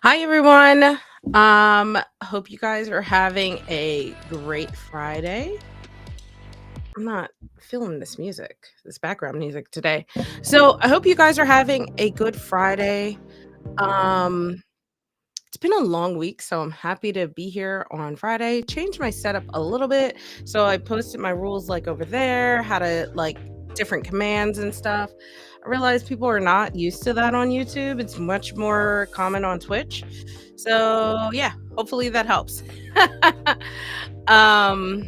Hi everyone. Hope you guys are having a great Friday. I'm not feeling this background music today. So I hope you guys are having a good Friday. Um, it's been a long week, so I'm happy to be here on Friday. Changed my setup a little bit. So I posted my rules like over there, how to like different commands and stuff. I realized people are not used to that on YouTube. It's much more common on Twitch. So yeah, hopefully that helps. um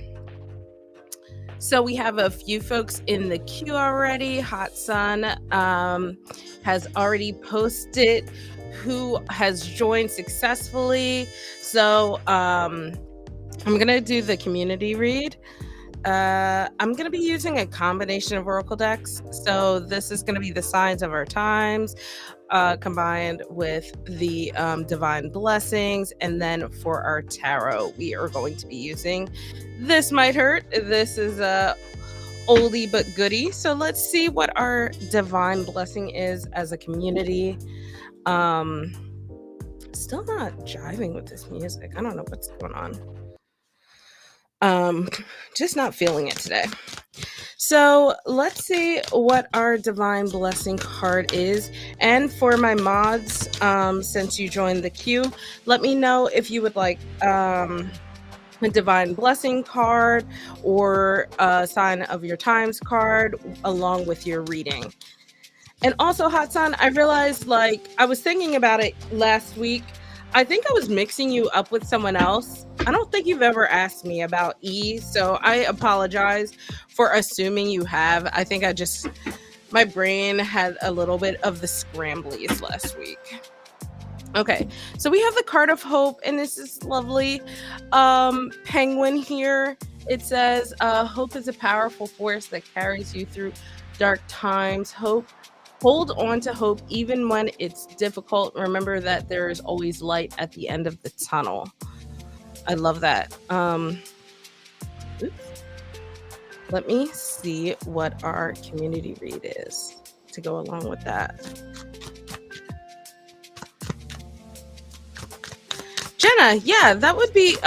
so we have a few folks in the queue already. Hot Sun has already posted who has joined successfully. So I'm gonna do the community read. I'm going to be using a combination of oracle decks. So this is going to be the signs of our times combined with the divine blessings. And then for our tarot, we are going to be using This Might Hurt. This is a oldie but goodie. So let's see what our divine blessing is as a community. Still not jiving with this music. I don't know what's going on. Just not feeling it today. So let's see what our divine blessing card is. And for my mods, since you joined the queue, let me know if you would like a divine blessing card or a sign of your times card along with your reading. And also, Hot Sun, I realized, like, I was thinking about it last week. I think I was mixing you up with someone else. I don't think you've ever asked me about E, so I apologize for assuming you have. I think my brain had a little bit of the scramblies last week. Okay, so we have the card of hope, and this is lovely penguin here. It says, hope is a powerful force that carries you through dark times. Hold on to hope even when it's difficult. Remember that there is always light at the end of the tunnel. I love that. Let me see what our community read is to go along with that. Jenna, yeah, that would be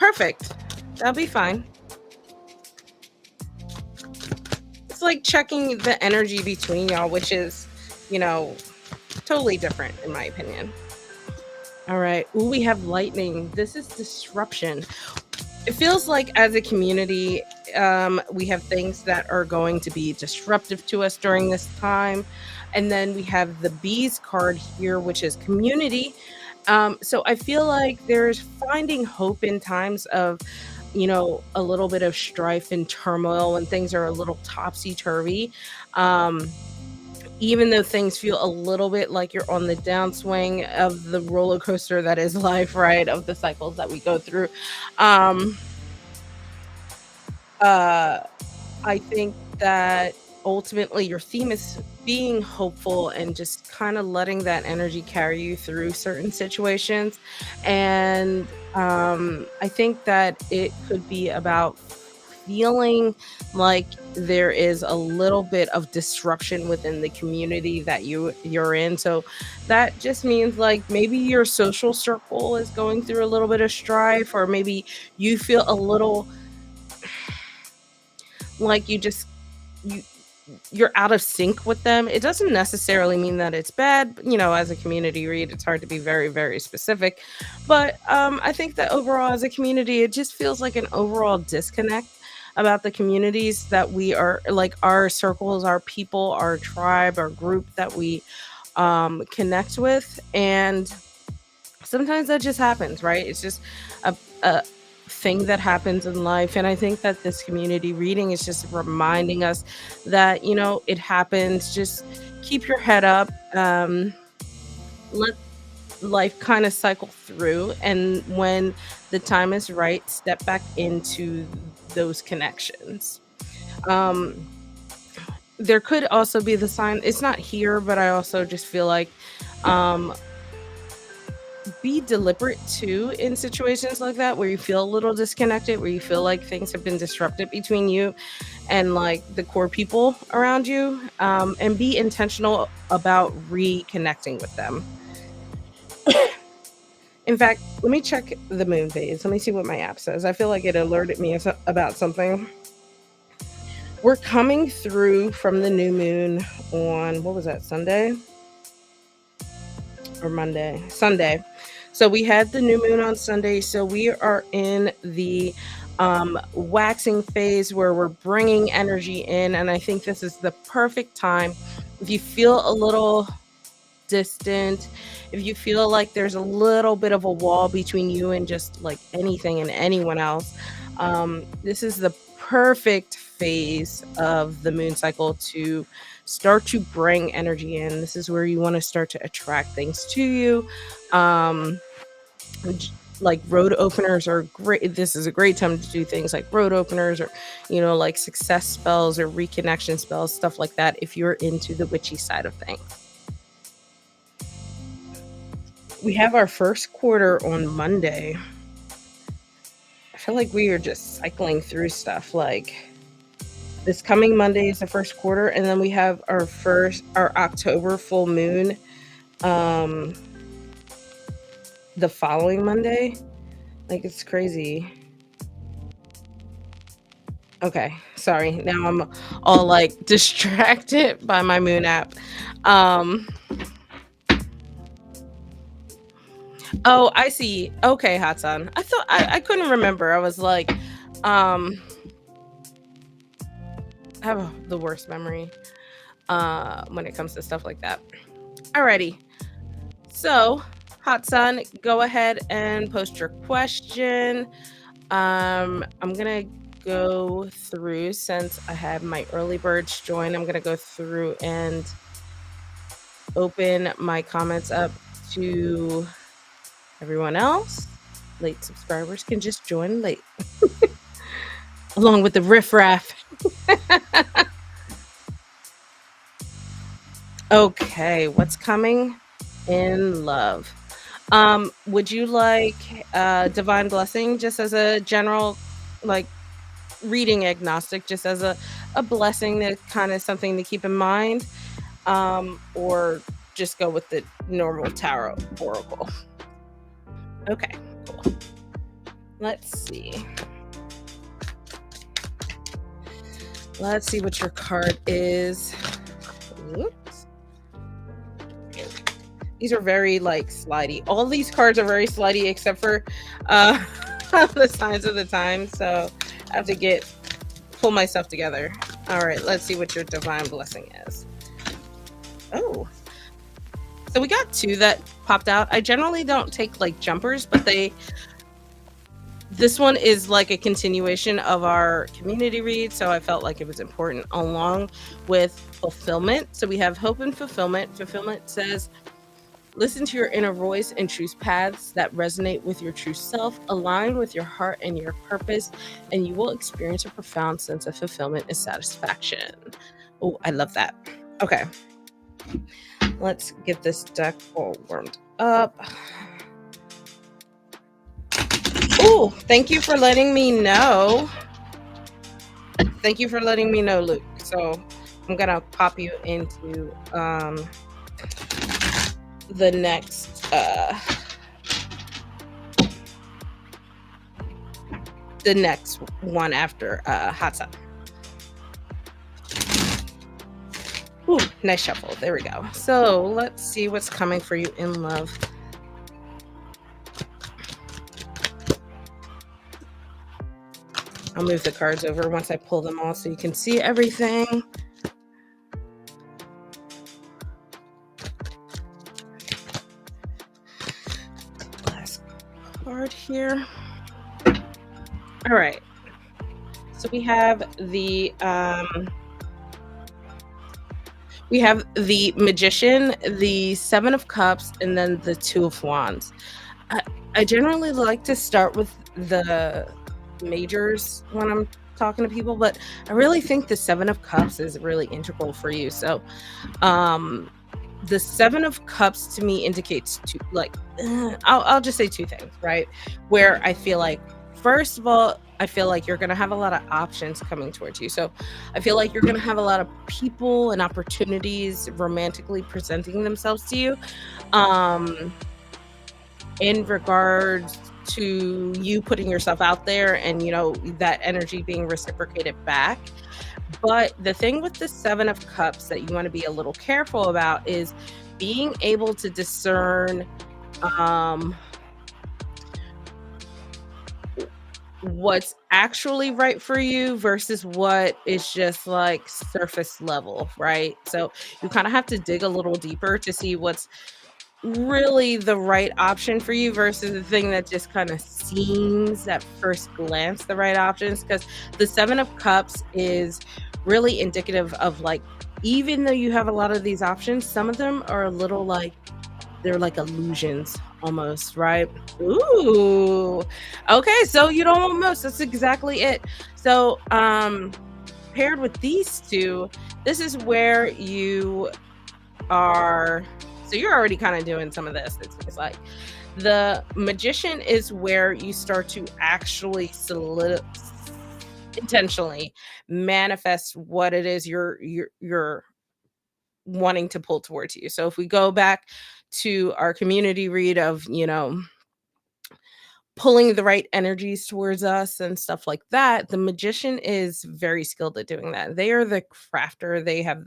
perfect. That'll be fine. Like checking the energy between y'all, which is, totally different in my opinion. All right. Ooh, we have lightning. This is disruption. It feels like as a community, we have things that are going to be disruptive to us during this time. And then we have the bees card here, which is community. So I feel like there's finding hope in times of a little bit of strife and turmoil when things are a little topsy-turvy. Even though things feel a little bit like you're on the downswing of the roller coaster that is life, right? Of the cycles that we go through. I think that ultimately your theme is being hopeful and just kind of letting that energy carry you through certain situations. And I think that it could be about feeling like there is a little bit of disruption within the community that you're in. So that just means like maybe your social circle is going through a little bit of strife, or maybe you feel a little like you you're out of sync with them. It doesn't necessarily mean that it's bad. As a community read, it's hard to be very, very specific. But I think that overall, as a community, it just feels like an overall disconnect about the communities that we are, like our circles, our people, our tribe, our group that we connect with. And sometimes that just happens, right? It's just a thing that happens in life. And I think that this community reading is just reminding us that, it happens. Just keep your head up. Let life kind of cycle through. And when the time is right, step back into those connections. Um, there could also be the sign, it's not here, but I also just feel like um be deliberate too in situations like that where you feel a little disconnected, where you feel like things have been disrupted between you and like the core people around you, and be intentional about reconnecting with them. In fact, let me check the moon phase. Let me see what my app says. I feel like it alerted me about something. We're coming through from the new moon on, what was that, Sunday or Monday? Sunday. So we had the new moon on Sunday. So we are in the waxing phase where we're bringing energy in. And I think this is the perfect time. If you feel a little distant, if you feel like there's a little bit of a wall between you and just like anything and anyone else, this is the perfect phase of the moon cycle to start to bring energy in. This is where you want to start to attract things to you. Um, like road openers are great. This is a great time to do things like road openers, or like success spells or reconnection spells, stuff like that, if you're into the witchy side of things. We have our first quarter on Monday. I feel like we are just cycling through stuff. Like this coming Monday is the first quarter, and then we have our October full moon um the following Monday. Like it's crazy. Okay, sorry. Now I'm all like distracted by my moon app. Um oh, I see. Okay, Hatsan. I thought I couldn't remember. I was like, um I have the worst memory when it comes to stuff like that. Alrighty. So, Hatsan, go ahead and post your question. I'm gonna go through, since I have my early birds join, I'm gonna go through and open my comments up to everyone else. Late subscribers can just join late, along with the riffraff. Okay, what's coming in love? Would you like divine blessing just as a general, like, reading agnostic, just as a blessing, that kind of something to keep in mind? Or just go with the normal tarot oracle? Okay, cool. Let's see. Let's see what your card is. Oops. These are very like slidey. All these cards are very slidey except for the signs of the time. So I have to pull myself together. All right, let's see what your divine blessing is. Oh, so we got two that popped out. I generally don't take like jumpers, but this one is like a continuation of our community read, so I felt like it was important, along with fulfillment. So we have hope and fulfillment. Fulfillment says, listen to your inner voice and choose paths that resonate with your true self, align with your heart and your purpose, and you will experience a profound sense of fulfillment and satisfaction. Oh, I love that. Okay. Let's get this deck all warmed up. Oh, thank you for letting me know. Thank you for letting me know, Luke. So I'm gonna pop you into the next one after hot sun. Ooh, nice shuffle. There we go. So let's see what's coming for you in love. I'll move the cards over once I pull them all so you can see everything. Last card here. All right. So we have the Magician, the Seven of Cups, and then the Two of Wands. I generally like to start with the majors when I'm talking to people, but I really think the Seven of Cups is really integral for you. So the Seven of Cups to me indicates I'll just say two things, right? Where I feel like, first of all, I feel like you're going to have a lot of options coming towards you. So I feel like you're going to have a lot of people and opportunities romantically presenting themselves to you in regards to you putting yourself out there and, that energy being reciprocated back. But the thing with the Seven of Cups that you want to be a little careful about is being able to discern what's actually right for you versus what is just like surface level, right? So you kind of have to dig a little deeper to see what's really the right option for you versus the thing that just kind of seems at first glance the right options, because the Seven of Cups is really indicative of, like, even though you have a lot of these options, some of them are a little like they're like illusions almost, right? Ooh. Okay, so you don't want most. That's exactly it. So paired with these two, this is where you are. So you're already kind of doing some of this. It's like the Magician is where you start to actually intentionally manifest what it is you're wanting to pull towards you. So if we go back to our community read of, pulling the right energies towards us and stuff like that, the Magician is very skilled at doing that. They are the crafter. They have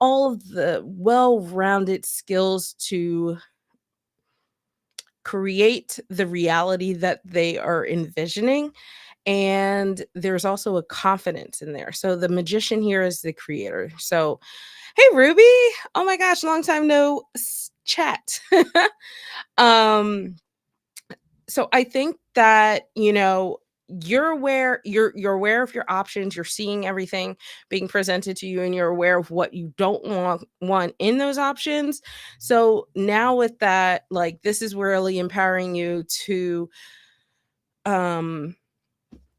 all of the well-rounded skills to create the reality that they are envisioning. And there's also a confidence in there. So the Magician here is the creator. So, hey, Ruby. Oh my gosh, long time no chat. um so I think that, you're aware of your options, you're seeing everything being presented to you, and you're aware of what you don't want in those options. So now with that, like, this is really empowering you to um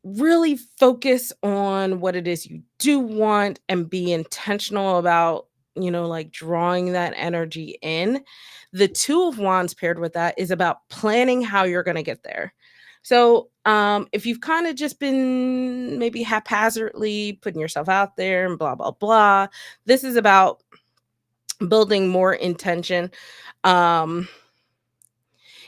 really focus on what it is you do want and be intentional about, like, drawing that energy in. The Two of Wands paired with that is about planning how you're going to get there. So, if you've kind of just been maybe haphazardly putting yourself out there and blah, blah, blah, this is about building more intention. Um,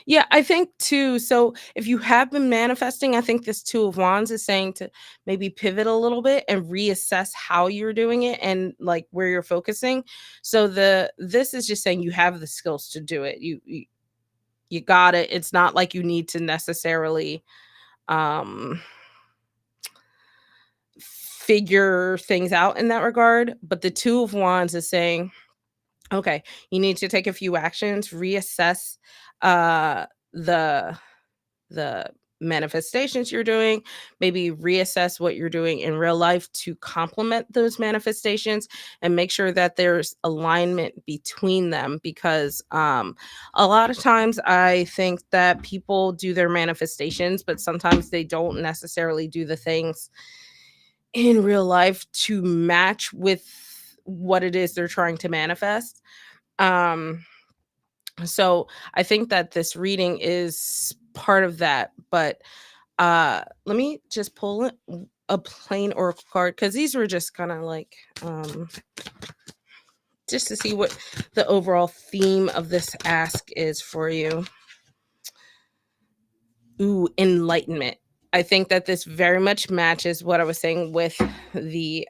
yeah, I think too. So if you have been manifesting, I think this Two of Wands is saying to maybe pivot a little bit and reassess how you're doing it and, like, where you're focusing. So this is just saying you have the skills to do it. You got it. It's not like you need to necessarily um figure things out in that regard, but the Two of Wands is saying, okay, you need to take a few actions, reassess uh the the manifestations you're doing, maybe reassess what you're doing in real life to complement those manifestations, and make sure that there's alignment between them, because a lot of times I think that people do their manifestations, but sometimes they don't necessarily do the things in real life to match with what it is they're trying to manifest. Um, so I think that this reading is part of that. But let me just pull a plain oracle card because these were just kind of like just to see what the overall theme of this ask is for you. Ooh, enlightenment. I think that this very much matches what I was saying with the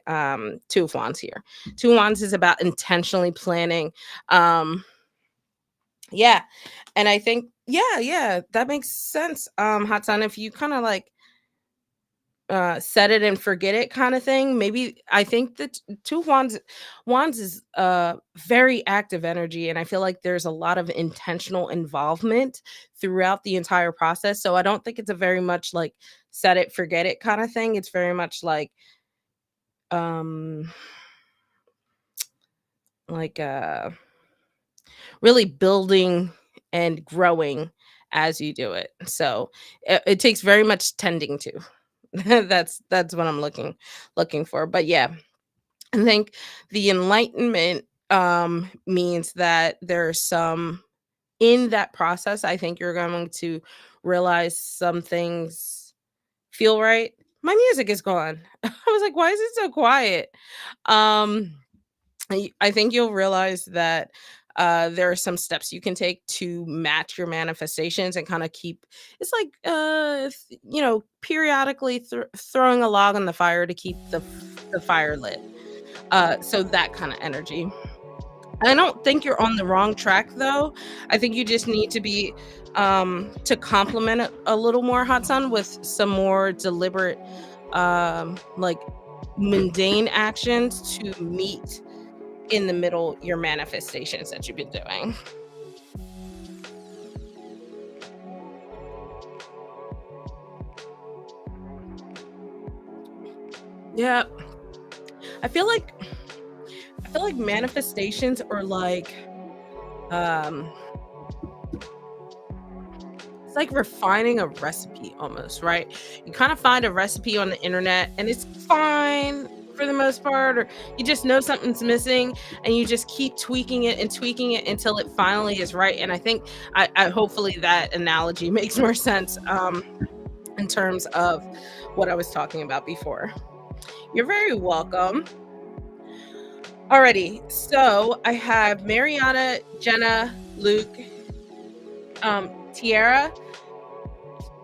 Two of Wands here. Two of Wands is about intentionally planning. Yeah. And I think, yeah, that makes sense. Hot Sun, if you kind of like set it and forget it kind of thing, maybe I think that Two of Wands is very active energy, and I feel like there's a lot of intentional involvement throughout the entire process. So I don't think it's a very much like set it forget it kind of thing. It's very much um like really building and growing as you do it. So it takes very much tending to. That's what I'm looking for. But yeah, I think the enlightenment means that there's some in that process. I think you're going to realize some things feel right. My music is gone. I was like, why is it so quiet? Um I think you'll realize that there are some steps you can take to match your manifestations and kind of keep it's like periodically throwing a log on the fire to keep the fire lit. So that kind of energy. I don't think you're on the wrong track though. I think you just need to be to complement it a little more, Hot Sun, with some more deliberate like mundane actions to meet in the middle your manifestations that you've been doing. Yeah. I feel like manifestations are like um it's like refining a recipe almost, right? You kind of find a recipe on the internet and it's fine for the most part, or you just know something's missing and you just keep tweaking it until it finally is right. And I think I hopefully that analogy makes more sense in terms of what I was talking about before. You're very welcome. Alrighty, so I have Mariana, Jenna, Luke, Tiara,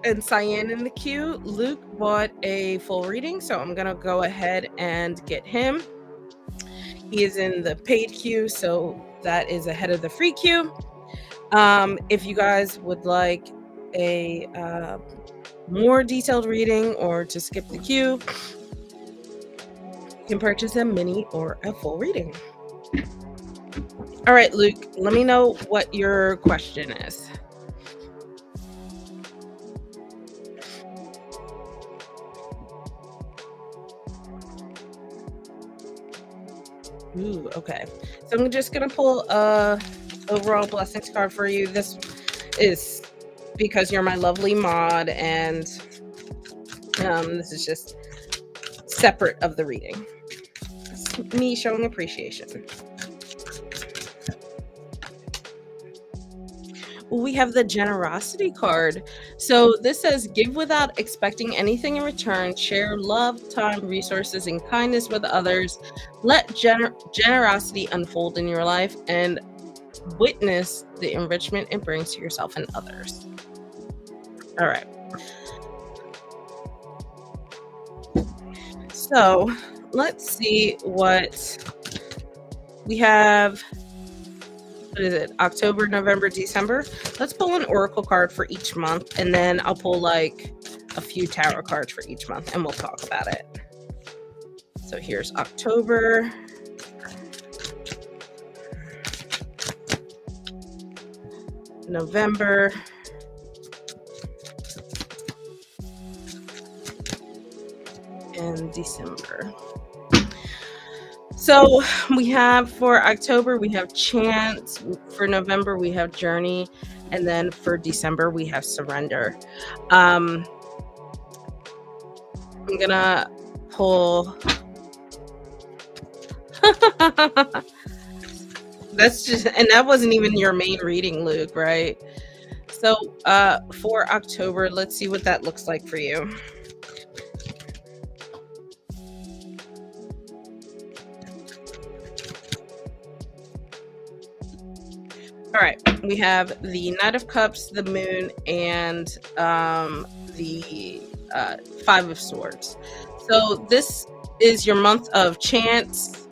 and Cyan in the queue. Luke bought a full reading, so I'm gonna go ahead and get him. He is in the paid queue, so that is ahead of the free queue. If you guys would like a more detailed reading or to skip the queue, you can purchase a mini or a full reading. All right, Luke, let me know what your question is. Ooh, okay. So I'm just gonna pull a overall blessings card for you. This is because you're my lovely mod, and this is just separate of the reading. It's me showing appreciation. We have the generosity card. So this says, give without expecting anything in return. Share love, time, resources, and kindness with others. Let generosity unfold in your life and witness the enrichment it brings to yourself and others. All right. So let's see what we have. What is it? October, November, December. Let's pull an oracle card for each month, and then I'll pull like a few tarot cards for each month, and we'll talk about it. So here's October. November. And December. So we have for October, we have Chance. For November, we have Journey. And then for December, we have Surrender. I'm going to pull... That's just, and that wasn't even your main reading, Luke, right? So, for October, let's see what that looks like for you. All right, we have the Knight of Cups, the Moon, and the Five of Swords. So this is your month of chance.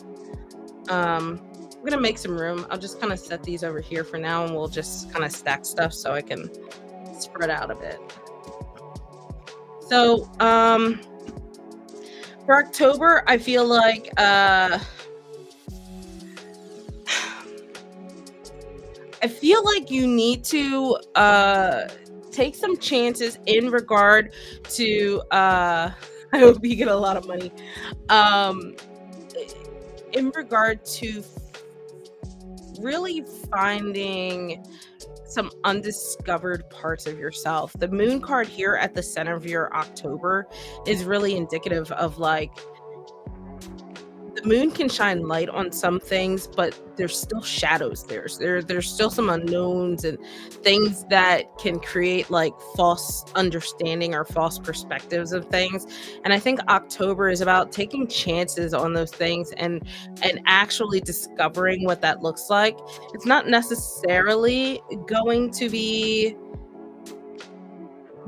I'm gonna make some room. I'll just kind of set these over here for now, and we'll just kind of stack stuff so I can spread out a bit. So, for October, I feel like you need to take some chances in regard to I hope you get a lot of money. Um in regard to really finding some undiscovered parts of yourself. The moon card here at the center of your October is really indicative of like the moon can shine light on some things, but there's still shadows there's still some unknowns and things that can create like false understanding or false perspectives of things. And I think October is about taking chances on those things and actually discovering what that looks like. It's not necessarily going to be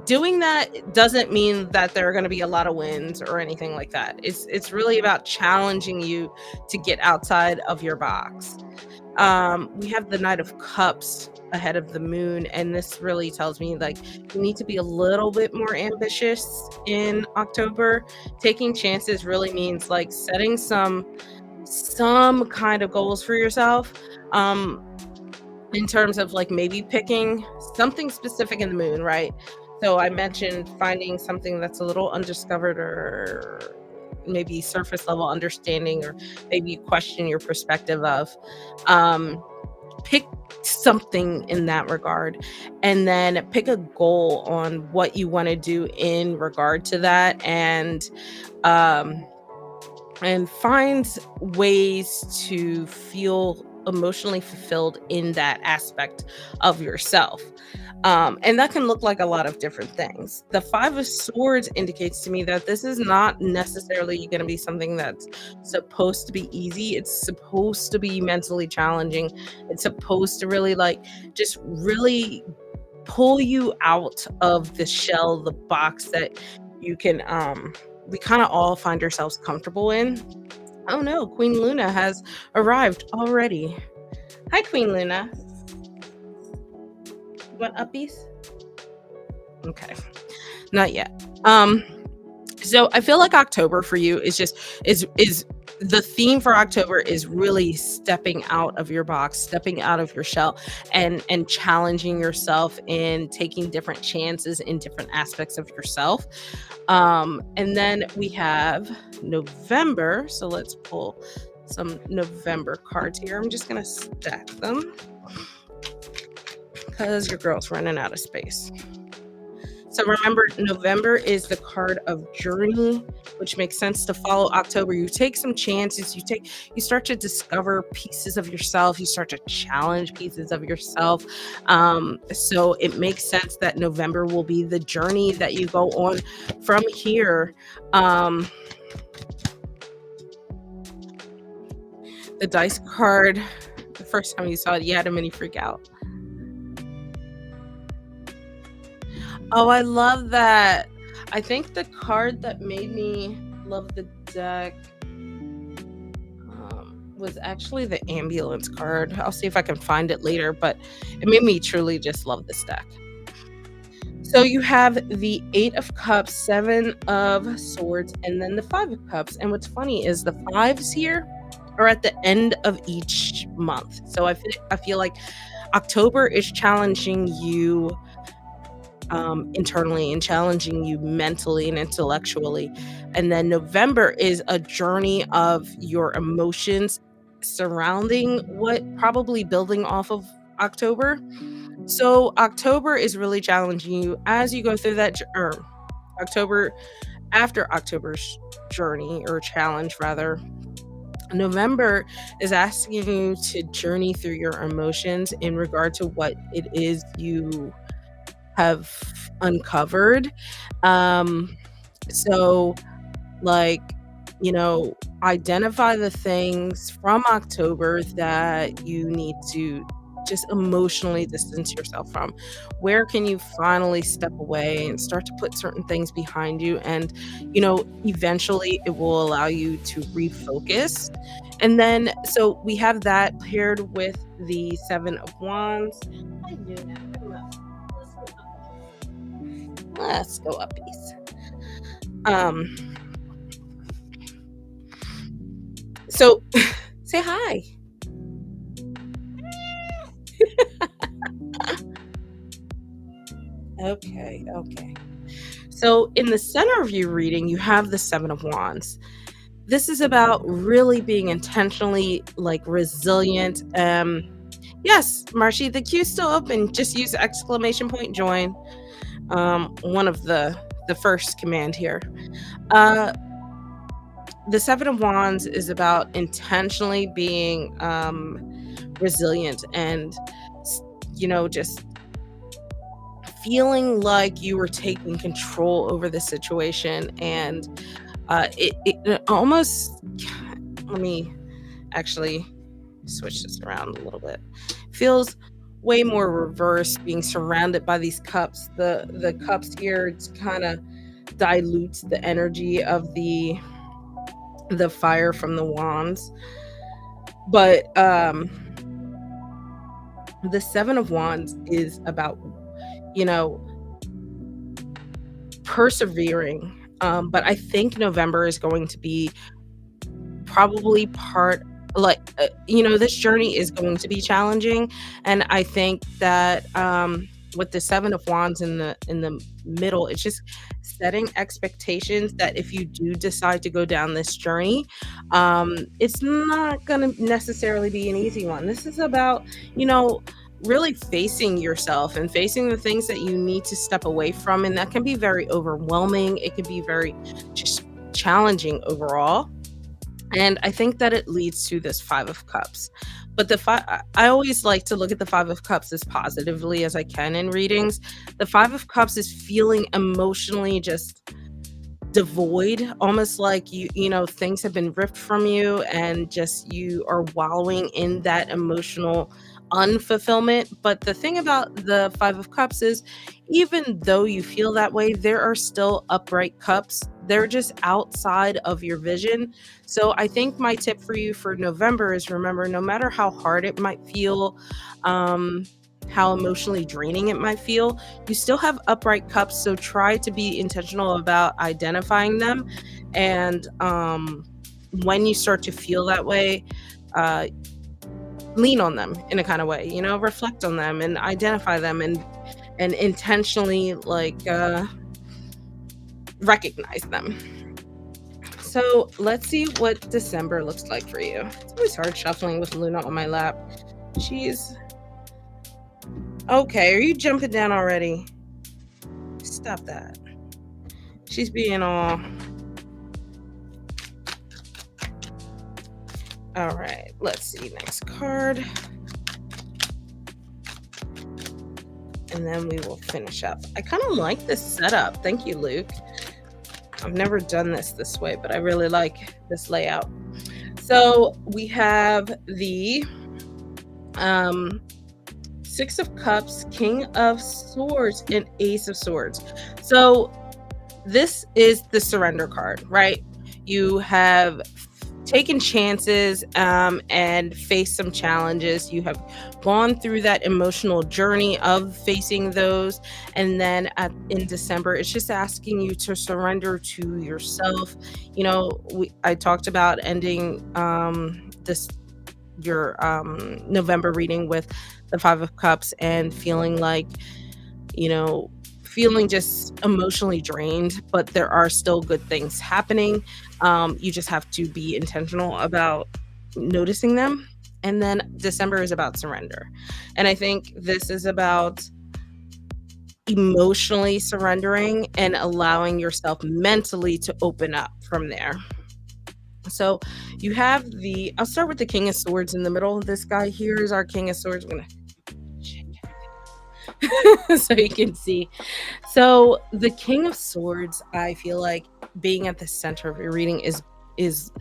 doing that doesn't mean that there are going to be a lot of wins or anything like that. It's really about challenging you to get outside of your box. We have the Knight of Cups ahead of the moon, and this really tells me like you need to be a little bit more ambitious in October. Taking chances really means like setting some kind of goals for yourself. In terms of like maybe picking something specific in the moon, right? So I mentioned finding something that's a little undiscovered or maybe surface level understanding, or maybe you question your perspective of. Pick something in that regard, and then pick a goal on what you want to do in regard to that, um, and find ways to feel emotionally fulfilled in that aspect of yourself. And that can look like a lot of different things. The Five of Swords indicates to me that this is not necessarily going to be something that's supposed to be easy. It's supposed to be mentally challenging. It's supposed to really like just really pull you out of the shell, the box that you can we kind of all find ourselves comfortable in. Oh no, Queen Luna has arrived already. Hi, Queen Luna. You want uppies? Okay, not yet. So I feel like October for you is just is the theme for October is really stepping out of your box, stepping out of your shell, and challenging yourself in taking different chances in different aspects of yourself. And then we have November. So let's pull some November cards here. I'm just gonna stack them because your girl's running out of space. So remember, November is the card of journey, which makes sense to follow October. You take some chances, you start to discover pieces of yourself, you start to challenge pieces of yourself. So it makes sense that November will be the journey that you go on from here. The dice card, the first time you saw it, you had a mini freak out. Oh, I love that. I think the card that made me love the deck was actually the ambulance card. I'll see if I can find it later, but it made me truly just love this deck. So you have the Eight of Cups, Seven of Swords, and then the Five of Cups. And what's funny is the fives here are at the end of each month. So I feel like October is challenging you internally and challenging you mentally and intellectually. And then November is a journey of your emotions surrounding what probably building off of October. So October is really challenging you as you go through that October, after October's journey or challenge rather. November is asking you to journey through your emotions in regard to what it is you have uncovered. Um, so, like, you know, identify the things from October that you need to just emotionally distance yourself from. Where can you finally step away and start to put certain things behind you? And, eventually it will allow you to refocus. And then, so we have that paired with the Seven of Wands. Hi, Luna. Come up. Let's go up. Let's go uppies. So say hi. Okay, okay. So in the center of your reading, you have the Seven of Wands. This is about really being intentionally like resilient. Yes, Marshy, the queue's still open. Just use exclamation point join. One of the first command here. The Seven of Wands is about intentionally being resilient and just feeling like you were taking control over the situation. And it almost, let me actually switch this around a little bit. Feels way more reverse, being surrounded by these cups. The cups here kind of dilutes the energy of the fire from the wands. But the Seven of Wands is about persevering. But I think November is going to be probably part, like, this journey is going to be challenging. And I think that with the Seven of Wands in the middle, it's just setting expectations that if you do decide to go down this journey, it's not going to necessarily be an easy one. This is about, really facing yourself and facing the things that you need to step away from. And that can be very overwhelming. It can be very just challenging overall. And I think that it leads to this Five of Cups. But I always like to look at the Five of Cups as positively as I can in readings. The Five of Cups is feeling emotionally just devoid, almost like things have been ripped from you and just you are wallowing in that emotional unfulfillment. But the thing about the Five of Cups is, even though you feel that way, there are still upright cups. They're just outside of your vision. So I think my tip for you for November is, remember, no matter how hard it might feel, how emotionally draining it might feel, you still have upright cups. So try to be intentional about identifying them. And when you start to feel that way, lean on them in a kind of way, reflect on them and identify them, and intentionally recognize them. So let's see what December looks like for you. It's always hard shuffling with Luna on my lap. She's okay. Are you jumping down already? Stop that. She's being all right. Let's see, next card, and then we will finish up. I kind of like this setup. Thank you, Luke. I've never done this way, but I really like this layout. So we have the Six of Cups, King of Swords, and Ace of Swords. So this is the surrender card, right? You have taken chances and faced some challenges. You have gone through that emotional journey of facing those. And then in December, it's just asking you to surrender to yourself. I talked about ending your November reading with the Five of Cups and feeling like, feeling just emotionally drained, but there are still good things happening. You just have to be intentional about noticing them. And then December is about surrender. And I think this is about emotionally surrendering and allowing yourself mentally to open up from there. So you have I'll start with the King of Swords in the middle. This guy here is our King of Swords. I'm gonna so you can see. So the King of Swords, I feel like being at the center of your reading is is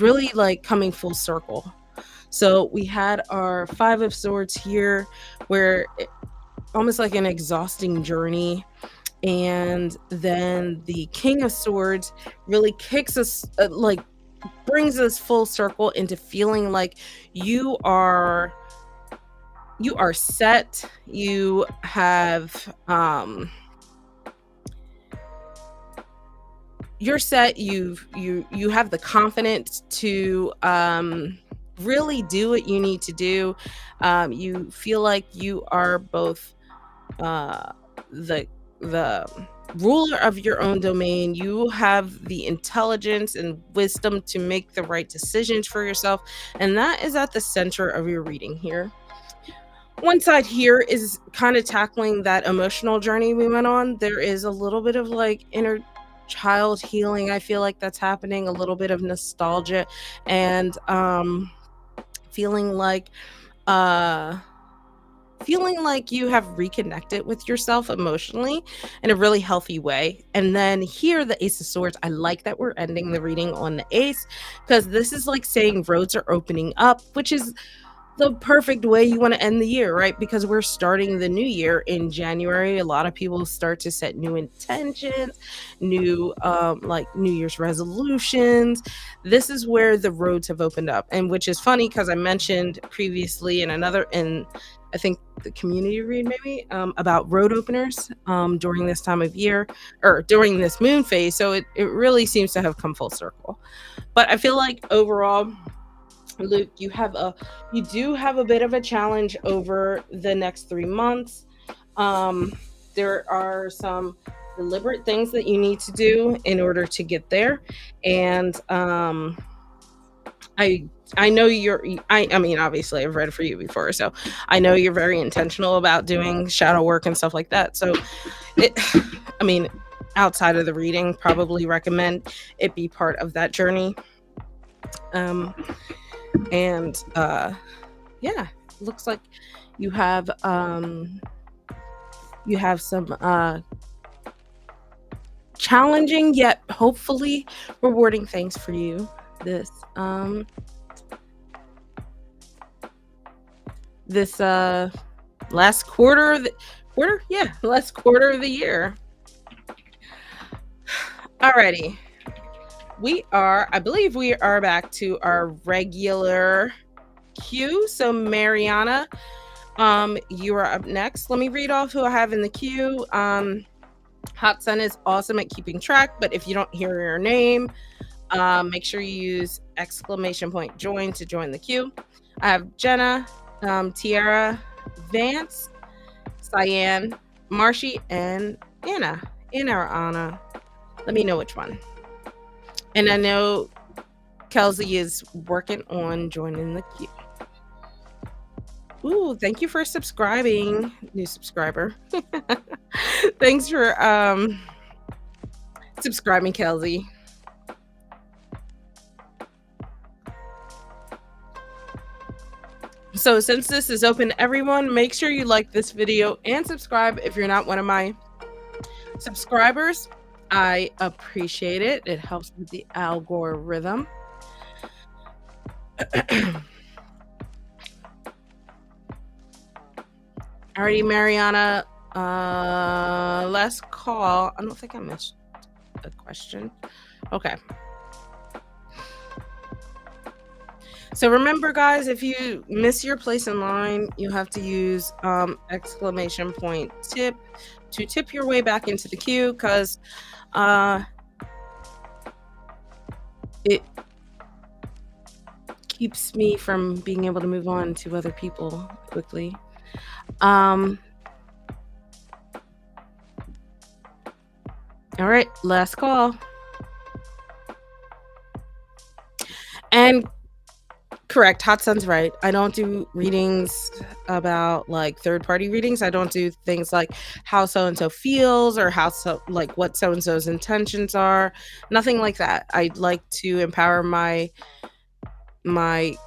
really like coming full circle. So we had our Five of Swords here, where almost like an exhausting journey. And then the King of Swords really kicks us, like brings us full circle into feeling like you are set. You have you're set. You have the confidence to really do what you need to do. You feel like you are both uh the the ruler of your own domain. You have the intelligence and wisdom to make the right decisions for yourself, and that is at the center of your reading here. One side here is kind of tackling that emotional journey we went on. There is a little bit of like inner child healing. I feel like that's happening, a little bit of nostalgia, and feeling like uh feeling like you have reconnected with yourself emotionally in a really healthy way. And then here, the Ace of Swords, I like that we're ending the reading on the ace, because this is like saying roads are opening up, which is the perfect way you want to end the year, right? Because we're starting the new year in January. A lot of people start to set new intentions, new like New Year's resolutions. This is where the roads have opened up, and which is funny because I mentioned previously in I think the community read maybe about road openers during this time of year, or during this moon phase. So it really seems to have come full circle. But I feel like overall, Luke, you do have a bit of a challenge over the next 3 months. There are some deliberate things that you need to do in order to get there, and I know I mean, obviously I've read for you before, so I know you're very intentional about doing shadow work and stuff like that. So it I mean, outside of the reading, probably recommend it be part of that journey. Um and yeah, looks like you have some challenging yet hopefully rewarding things for you this this last quarter of the last quarter of the year. Alrighty, I believe we are back to our regular queue. So Mariana, you are up next. Let me read off who I have in the queue. Hot Sun is awesome at keeping track, but if you don't hear your name, make sure you use !join to join the queue. I have Jenna, Tiara, Vance, Cyan, Marshy, and Anna. Anna or Anna. Let me know which one. And I know Kelsey is working on joining the queue. Ooh, thank you for subscribing, new subscriber. Thanks for subscribing, Kelsey. So since this is open to everyone, make sure you like this video and subscribe if you're not one of my subscribers. I appreciate it. It helps with the algorithm. Alrighty, Mariana. Last call. I don't think I missed a question. Okay. So remember, guys, if you miss your place in line, you have to use !tip to tip your way back into the queue, because it keeps me from being able to move on to other people quickly. All right, last call. And correct, Hot Sun's right. I don't do readings about like third party readings. I don't do things like how so and so feels or how so like what so and so's intentions are. Nothing like that. I like to empower my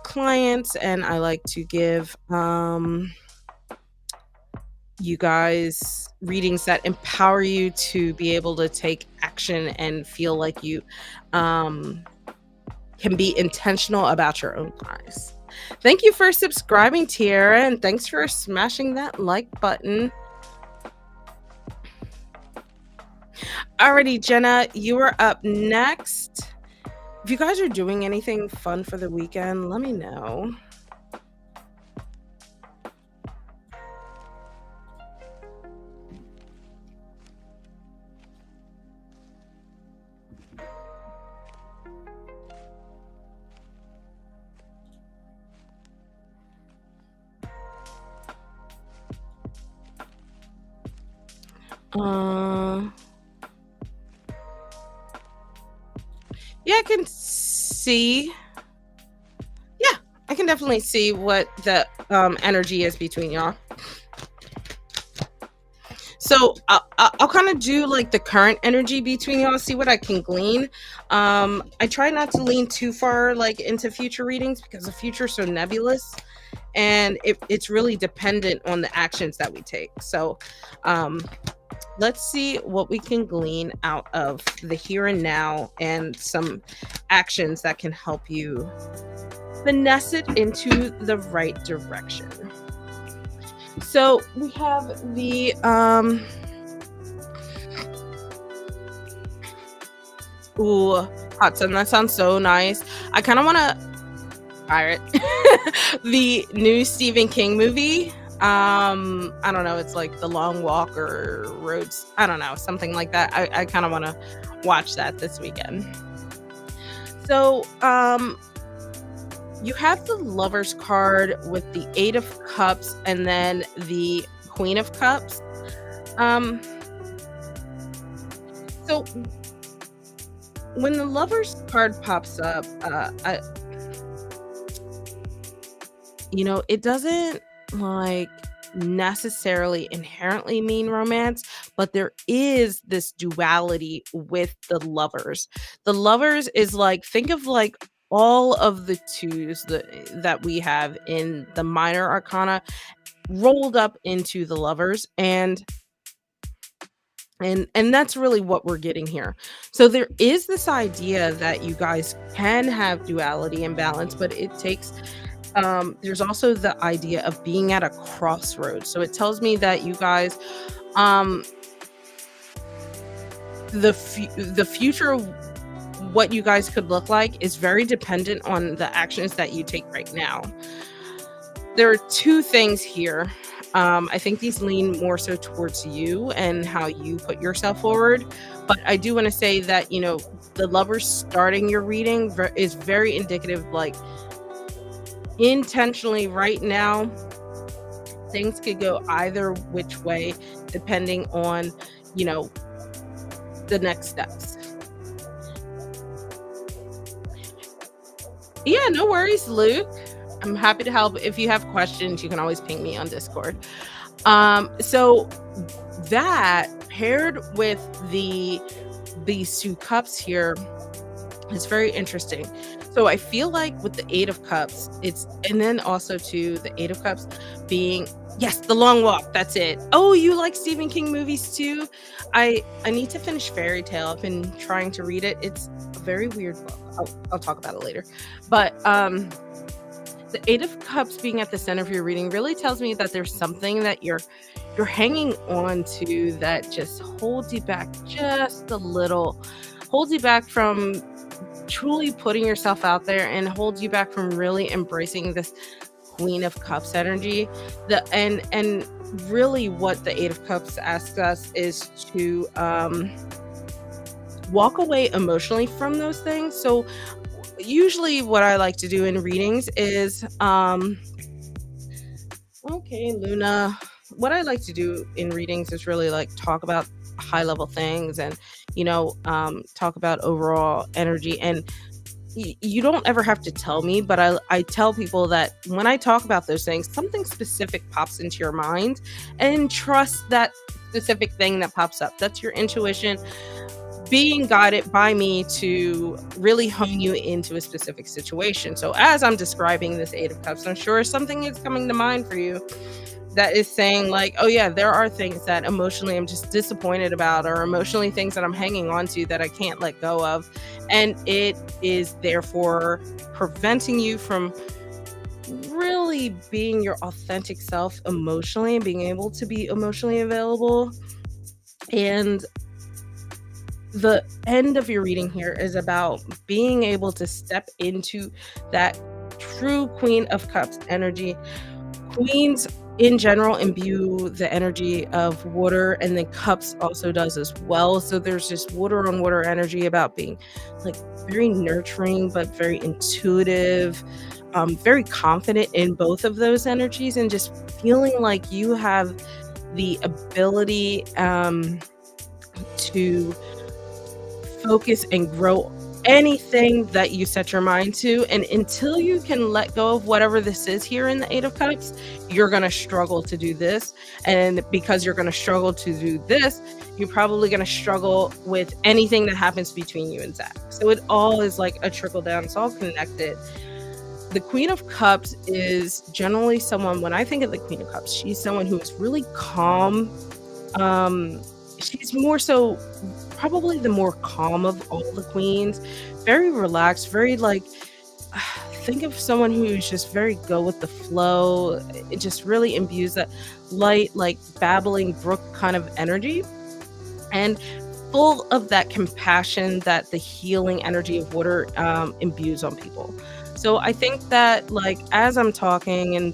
clients, and I like to give you guys readings that empower you to be able to take action and feel like you um can be intentional about your own lives. Thank you for subscribing, Tiara, and thanks for smashing that like button. Alrighty, Jenna, you are up next. If you guys are doing anything fun for the weekend, let me know. Uh, yeah, I can see. Yeah, I can definitely see what the energy is between y'all. So I'll kind of do like the current energy between y'all, see what I can glean. I try not to lean too far like into future readings because the future's so nebulous, and it's really dependent on the actions that we take. So um, let's see what we can glean out of the here and now and some actions that can help you finesse it into the right direction. So we have the ooh, hot sun. That sounds so nice. I kind of want to pirate the new Stephen King movie. I don't know. It's like The Long Walk or Roads. I don't know, something like that. I kind of want to watch that this weekend. So you have the Lover's card with the Eight of Cups and then the Queen of Cups. So when the Lover's card pops up, it doesn't like necessarily inherently mean romance, but there is this duality with the Lovers. The Lovers is like, think of like all of the twos that we have in the minor arcana rolled up into the Lovers, and that's really what we're getting here. So there is this idea that you guys can have duality and balance, but it takes there's also the idea of being at a crossroads. So it tells me that you guys um the future, what you guys could look like, is very dependent on the actions that you take right now. There are two things here. I think these lean more so towards you and how you put yourself forward. But I do want to say that, the Lovers starting your reading is very indicative, like intentionally right now, things could go either which way depending on, you know, the next steps. Yeah, no worries, Luke. I'm happy to help. If you have questions, you can always ping me on Discord. So that paired with these two cups here is very interesting. So I feel like with the Eight of Cups, and then also to the Eight of Cups being, yes, The Long Walk. That's it. Oh, you like Stephen King movies too? I need to finish Fairy Tale. I've been trying to read it. It's a very weird book. I'll talk about it later. But the Eight of Cups being at the center of your reading really tells me that there's something that you're hanging on to that just holds you back just a little, holds you back from truly putting yourself out there, and holds you back from really embracing this Queen of Cups energy. And really what the Eight of Cups asks us is to walk away emotionally from those things. So usually what I like to do in readings is okay, Luna, what I like to do in readings is really like talk about high level things, and talk about overall energy. And you don't ever have to tell me, but I tell people that when I talk about those things, something specific pops into your mind, and trust that specific thing that pops up. That's your intuition being guided by me to really hone you into a specific situation. So as I'm describing this Eight of Cups, I'm sure something is coming to mind for you that is saying like, oh yeah, there are things that emotionally I'm just disappointed about, or emotionally things that I'm hanging on to that I can't let go of. And it is therefore preventing you from really being your authentic self emotionally and being able to be emotionally available. And the end of your reading here is about being able to step into that true Queen of Cups energy. Queens in general imbue the energy of water, and then cups also does as well. So there's this water on water energy about being like very nurturing but very intuitive, very confident in both of those energies, and just feeling like you have the ability to focus and grow anything that you set your mind to. And until you can let go of whatever this is here in the Eight of Cups, you're going to struggle to do this. And because you're going to struggle to do this, you're probably going to struggle with anything that happens between you and Zach. So it all is like a trickle down. It's all connected. The Queen of Cups is generally someone, when I think of the Queen of Cups, she's someone who is really calm. She's more so probably the more calm of all the queens, very relaxed, very like, think of someone who's just very go with the flow. It just really imbues that light, like babbling brook kind of energy, and full of that compassion that the healing energy of water imbues on people. So I think that, like, as I'm talking and,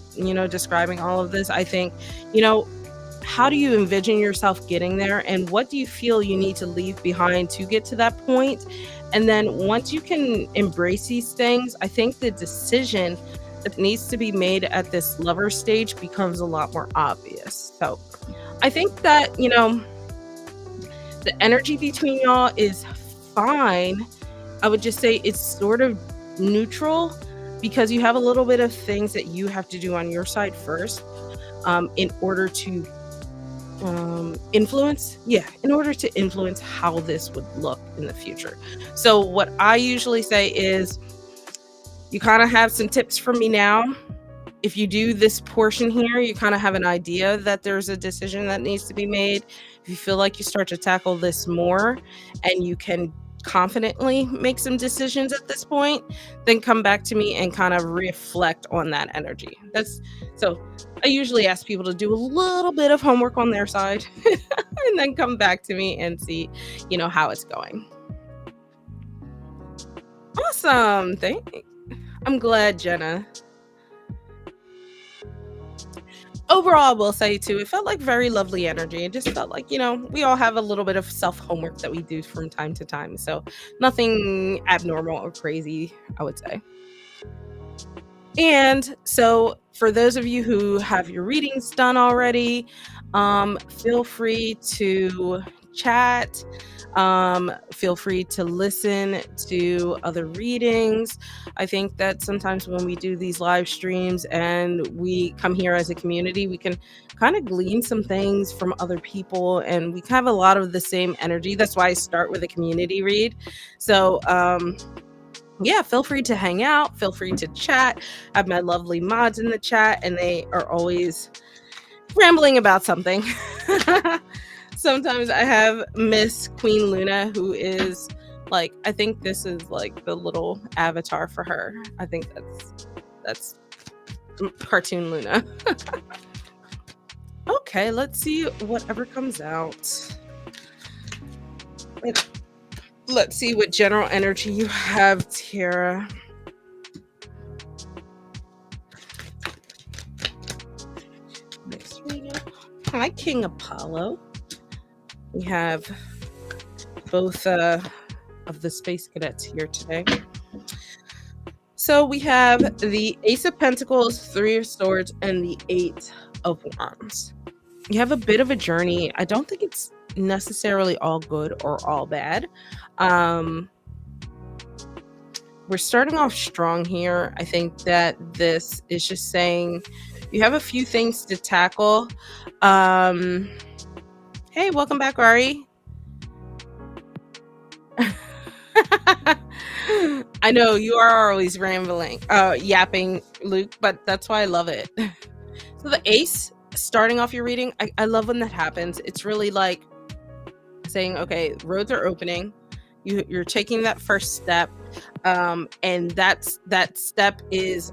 describing all of this, I think, how do you envision yourself getting there, and what do you feel you need to leave behind to get to that point? And then once you can embrace these things, I think the decision that needs to be made at this lover stage becomes a lot more obvious. So I think that, the energy between y'all is fine. I would just say it's sort of neutral, because you have a little bit of things that you have to do on your side first, in order to influence how this would look in the future. So what I usually say is, you kind of have some tips from me now. If you do this portion here, you kind of have an idea that there's a decision that needs to be made. If you feel like you start to tackle this more and you can confidently make some decisions at this point, then come back to me and kind of reflect on that energy. So I usually ask people to do a little bit of homework on their side and then come back to me and see, how it's going. Awesome. I'm glad, Jenna. Overall, I will say too, it felt like very lovely energy. It just felt like, we all have a little bit of self homework that we do from time to time. So nothing abnormal or crazy, I would say. And so for those of you who have your readings done already, feel free to chat. Feel free to listen to other readings. I think that sometimes when we do these live streams and we come here as a community, we can kind of glean some things from other people, and we have a lot of the same energy. That's why I start with a community read. So, yeah, feel free to hang out, feel free to chat. I have my lovely mods in the chat, and they are always rambling about something. Sometimes I have Miss Queen Luna, who is like, I think this is like the little avatar for her. I think that's cartoon Luna. Okay, let's see whatever comes out. Let's see what general energy you have, Tara. Hi, King Apollo. We have both of the Space Cadets here today. So we have the Ace of Pentacles, Three of Swords, and the Eight of Wands. You have a bit of a journey. I don't think it's necessarily all good or all bad. we're starting off strong here. I think that this is just saying you have a few things to tackle. Um, hey, welcome back, Ari. I know you are always rambling, yapping, Luke, but that's why I love it. So the ace starting off your reading, I love when that happens. It's really like saying, okay, roads are opening. You're taking that first step, and that step is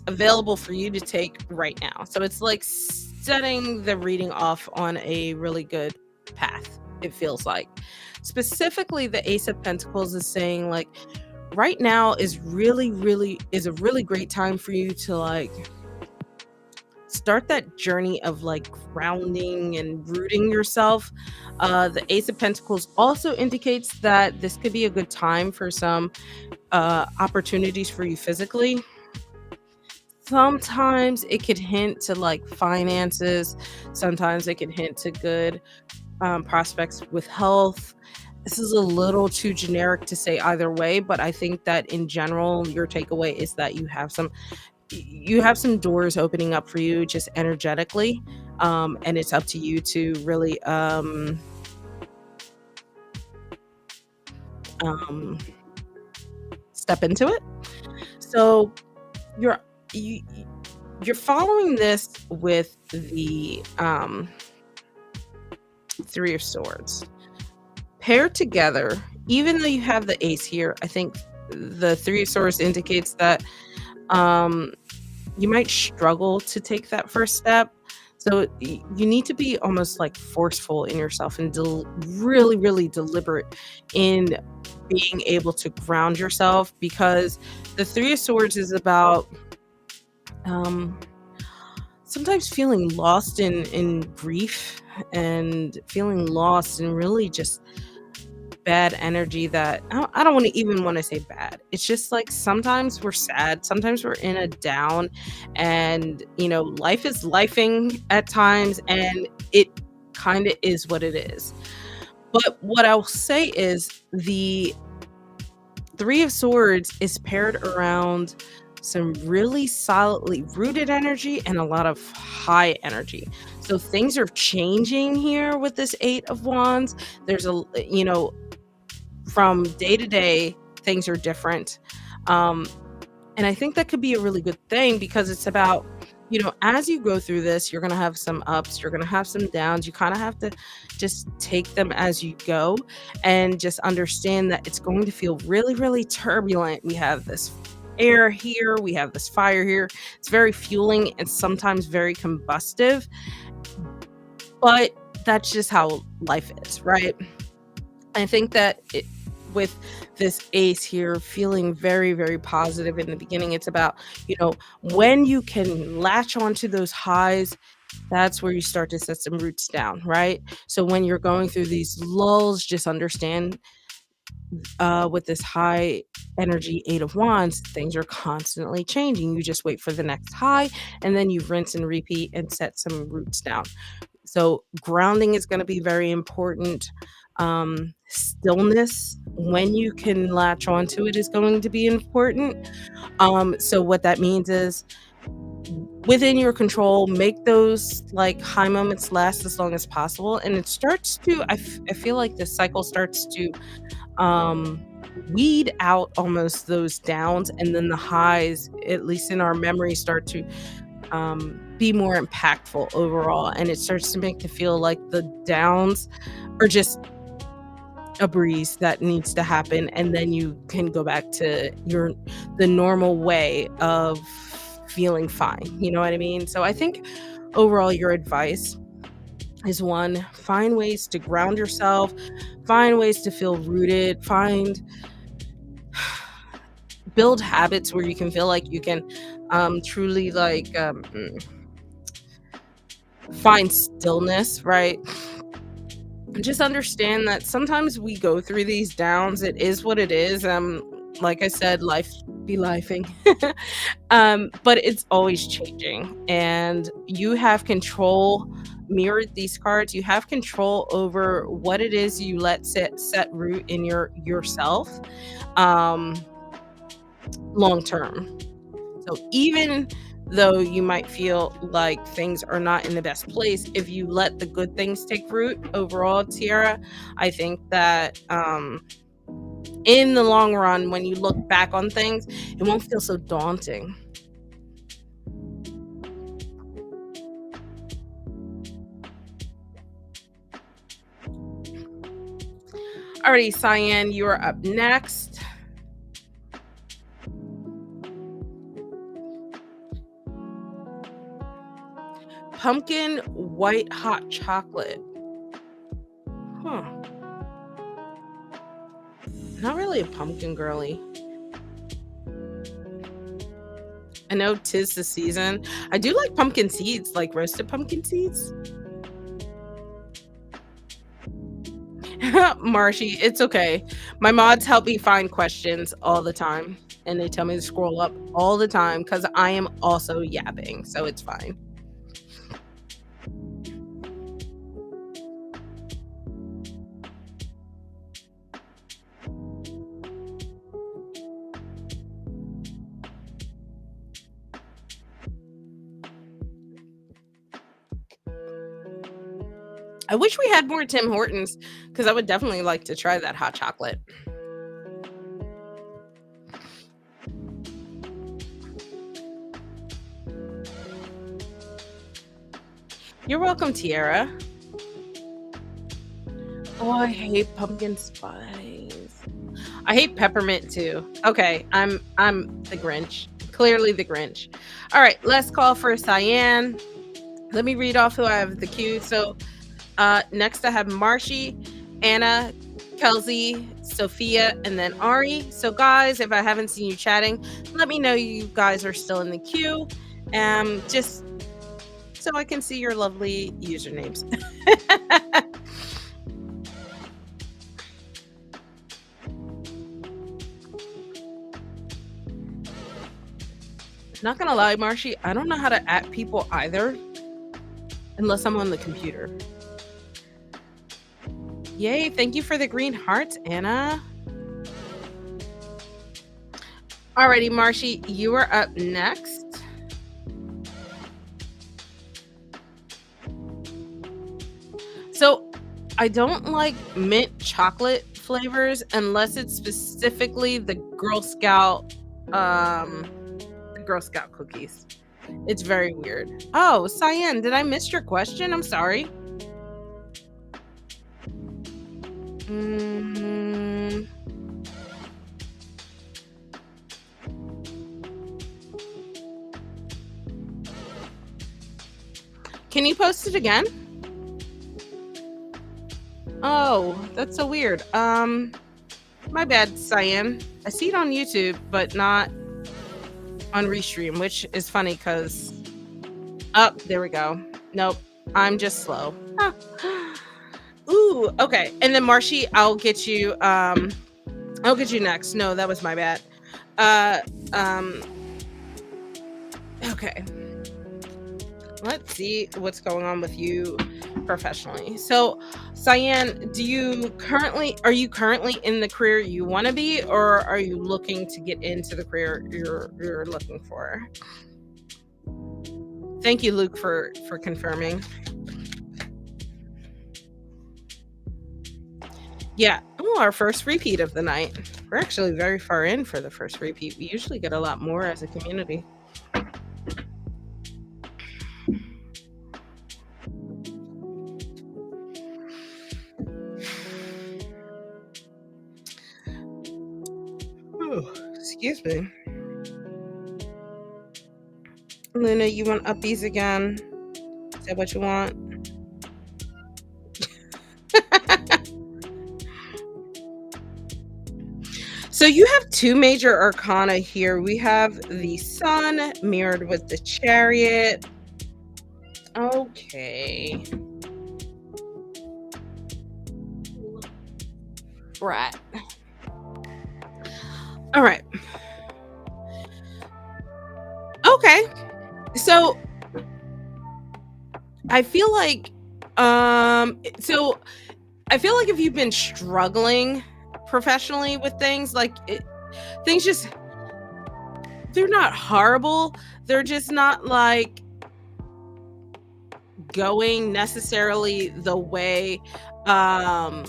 available for you to take right now. So it's like setting the reading off on a really good path, it feels like. Specifically, the Ace of Pentacles is saying like right now is a really great time for you to like start that journey of like grounding and rooting yourself. The Ace of Pentacles also indicates that this could be a good time for some opportunities for you physically. Sometimes it could hint to like finances. Sometimes it could hint to good prospects with health. This is a little too generic to say either way, but I think that in general, your takeaway is that you have some doors opening up for you just energetically, and it's up to you to really step into it. So you're you, you're following this with the Three of Swords paired together. Even though you have the ace here, I think the Three of Swords indicates that you might struggle to take that first step. So you need to be almost like forceful in yourself and really deliberate in being able to ground yourself, because the Three of Swords is about um, sometimes feeling lost in grief and feeling lost in really just bad energy that I don't want to even want to say bad. It's just like sometimes we're sad, sometimes we're in a down, and life is lifing at times, and it kind of is what it is. But what I'll say is the Three of Swords is paired around some really solidly rooted energy and a lot of high energy. So things are changing here with this Eight of Wands. There's from day to day, things are different. And I think that could be a really good thing, because it's about, as you go through this, you're going to have some ups, you're going to have some downs. You kind of have to just take them as you go and just understand that it's going to feel really turbulent. We have this air here, we have this fire here. It's very fueling and sometimes very combustive, but that's just how life is, right? I think that with this ace here feeling very positive in the beginning, it's about, when you can latch onto those highs, that's where you start to set some roots down, right? So when you're going through these lulls, just understand with this high energy Eight of Wands, things are constantly changing. You just wait for the next high, and then you rinse and repeat and set some roots down. So grounding is going to be very important. Stillness, when you can latch onto it, is going to be important. So what that means is, within your control, make those like high moments last as long as possible. And it starts to, I feel like this cycle starts to weed out almost those downs, and then the highs, at least in our memory, start to be more impactful overall, and it starts to make it feel like the downs are just a breeze that needs to happen, and then you can go back to the normal way of feeling fine. You know what I mean? So I think overall your advice is, one, find ways to ground yourself, find ways to feel rooted, build habits where you can feel like you can truly find stillness, right? Just understand that sometimes we go through these downs. It is what it is. Like I said, life be lifing. But it's always changing, and you have control. Mirrored these cards, you have control over what it is you let set root in yourself, um, long term. So even though you might feel like things are not in the best place, if you let the good things take root overall, Tiara, I think that in the long run, when you look back on things, it won't feel so daunting. Alrighty, Cyan, you are up next. Pumpkin white hot chocolate. Huh. Not really a pumpkin girly. I know 'tis the season. I do like pumpkin seeds, like roasted pumpkin seeds. Marshy, it's okay. My mods help me find questions all the time, and they tell me to scroll up all the time because I am also yapping, so it's fine. I wish we had more Tim Hortons because I would definitely like to try that hot chocolate. You're welcome, Tiara. Oh, I hate pumpkin spice. I hate peppermint too. Okay, I'm the Grinch. Clearly the Grinch. All right, let's call for Cyan. Let me read off who I have the queue. So next I have Marshy, Anna, Kelsey, Sophia, and then Ari. So guys, if I haven't seen you chatting, let me know you guys are still in the queue. Just so I can see your lovely usernames. Not gonna lie, Marshy, I don't know how to at people either, unless I'm on the computer. Yay, thank you for the green hearts, Anna. Alrighty, Marshy, you are up next. So I don't like mint chocolate flavors unless it's specifically the Girl Scout cookies. It's very weird. Oh, Cyan, did I miss your question? I'm sorry. Can you post it again? Oh, that's so weird. My bad, Cyan. I see it on YouTube, but not on Restream, which is funny because there we go. Nope, I'm just slow. Ooh, okay. And then Marshy, I'll get you next. No, that was my bad. Okay. Let's see what's going on with you professionally. So, Cyan, are you currently in the career you want to be, or are you looking to get into the career you're looking for? Thank you, Luke, for confirming. Yeah. Oh, our first repeat of the night. We're actually very far in for the first repeat. We usually get a lot more as a community. Oh, excuse me. Luna, you want uppies again? Is that what you want? So you have two major arcana here. We have the sun mirrored with the chariot. Okay. Right. All right. Okay. So I feel like so I feel like if you've been struggling professionally with things, things just they're not horrible. They're just not like going necessarily the way um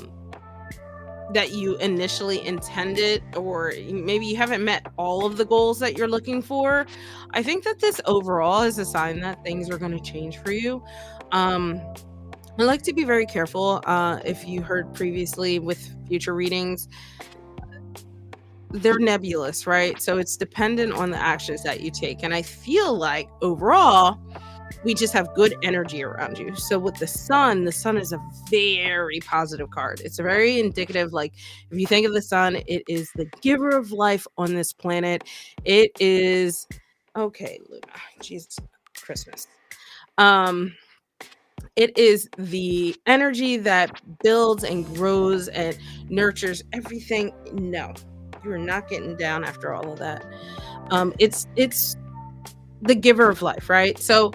that you initially intended, or maybe you haven't met all of the goals that you're looking for. I think that this overall is a sign that things are going to change for you. um I like to be very careful. If you heard previously with future readings, they're nebulous, right? So it's dependent on the actions that you take. And I feel like overall, we just have good energy around you. So with the sun is a very positive card. It's a very indicative, like if you think of the sun, it is the giver of life on this planet. It is okay, Luna. Jesus Christmas. Um it is the energy that builds and grows and nurtures everything. No, you are not getting down after all of that. It's the giver of life, right? So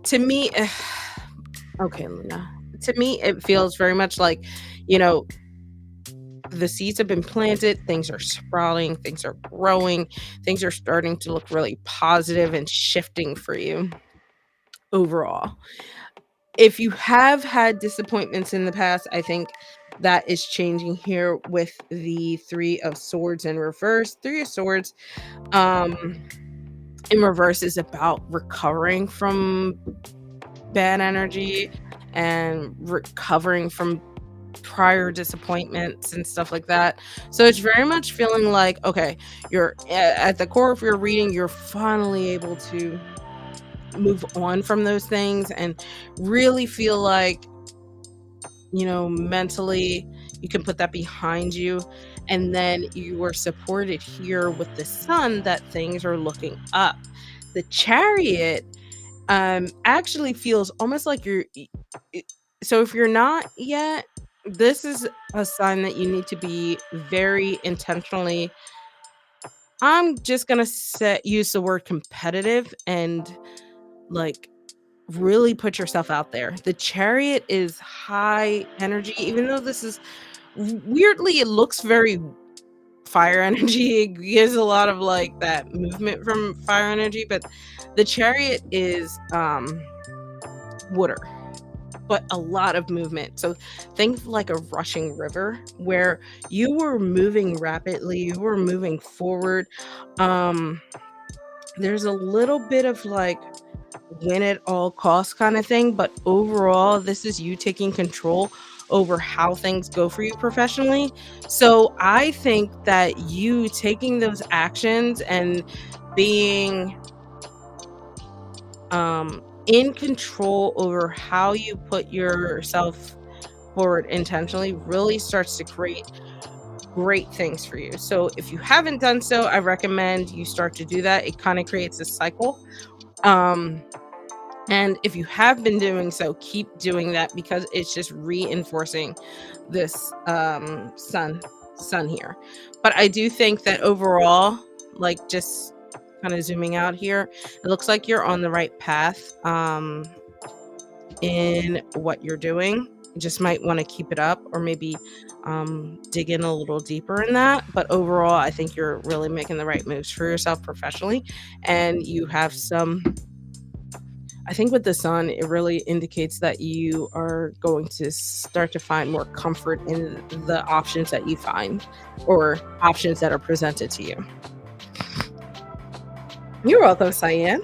to me, okay, Luna. To me, it feels very much like, you know, the seeds have been planted, things are sprouting, things are growing, things are starting to look really positive and shifting for you overall. If you have had disappointments in the past, I think that is changing here with the Three of Swords in reverse. Three of Swords um in reverse is about recovering from bad energy and recovering from prior disappointments and stuff like that. So it's very much feeling like, okay, you're at the core of your reading, you're finally able to move on from those things and really feel like, mentally you can put that behind you. And then you are supported here with the sun that things are looking up. The Chariot actually feels almost like so if you're not yet, this is a sign that you need to be very intentionally, I'm just gonna use the word competitive, and like really put yourself out there. The Chariot is high energy, even though this is weirdly, it looks very fire energy. It gives a lot of like that movement from fire energy, but the Chariot is water, but a lot of movement. So think like a rushing river where you were moving rapidly, you were moving forward. Um, there's a little bit of like win at all costs kind of thing, but overall, this is you taking control over how things go for you professionally. So I think that you taking those actions and being in control over how you put yourself forward intentionally really starts to create great things for you. So if you haven't done so, I recommend you start to do that. It kind of creates a cycle. Um, and if you have been doing so, keep doing that because it's just reinforcing this sun here. But I do think that overall, like just kind of zooming out here, it looks like you're on the right path in what you're doing. You just might want to keep it up or maybe dig in a little deeper in that. But overall, I think you're really making the right moves for yourself professionally. And you have some, I think with the sun, it really indicates that you are going to start to find more comfort in the options that you find or options that are presented to you. You're welcome, Cyan.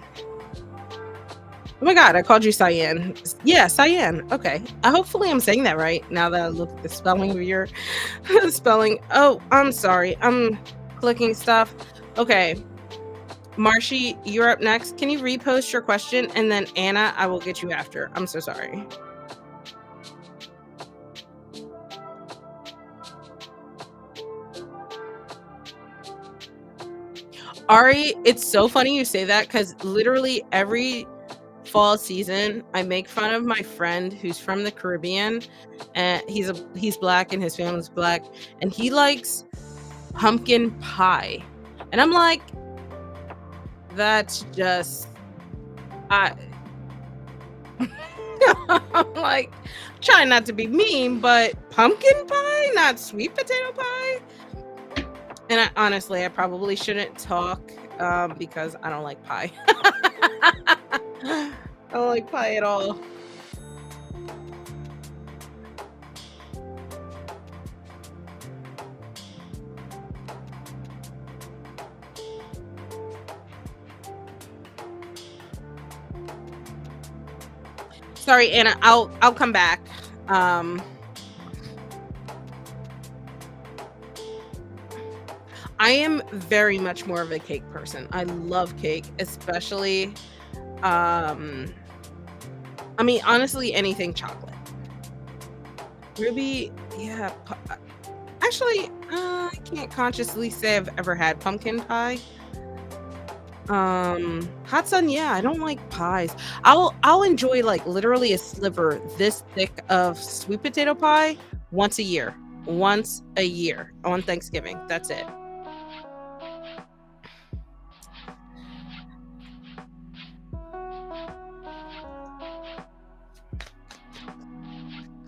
Oh my god, I called you Cyan. Yeah, Cyan. Okay. Hopefully I'm saying that right now that I look at the spelling of your spelling. Oh, I'm sorry. I'm clicking stuff. Okay. Marshy, you're up next. Can you repost your question? And then Anna, I will get you after. I'm so sorry. Ari, it's so funny you say that because literally every fall season I make fun of my friend who's from the Caribbean, and he's black and his family's black, and he likes pumpkin pie. And I'm like, that's just I I'm like, trying not to be mean, but pumpkin pie, not sweet potato pie. And honestly, I probably shouldn't talk because I don't like pie. I don't like pie at all. Sorry, Anna. I'll come back. Um, I am very much more of a cake person. I love cake, especially. Um, I mean, honestly, anything chocolate. Ruby, yeah. Actually, I can't consciously say I've ever had pumpkin pie. Hot sun, yeah, I don't like pies. I'll enjoy like literally a sliver this thick of sweet potato pie once a year. Once a year on Thanksgiving. That's it.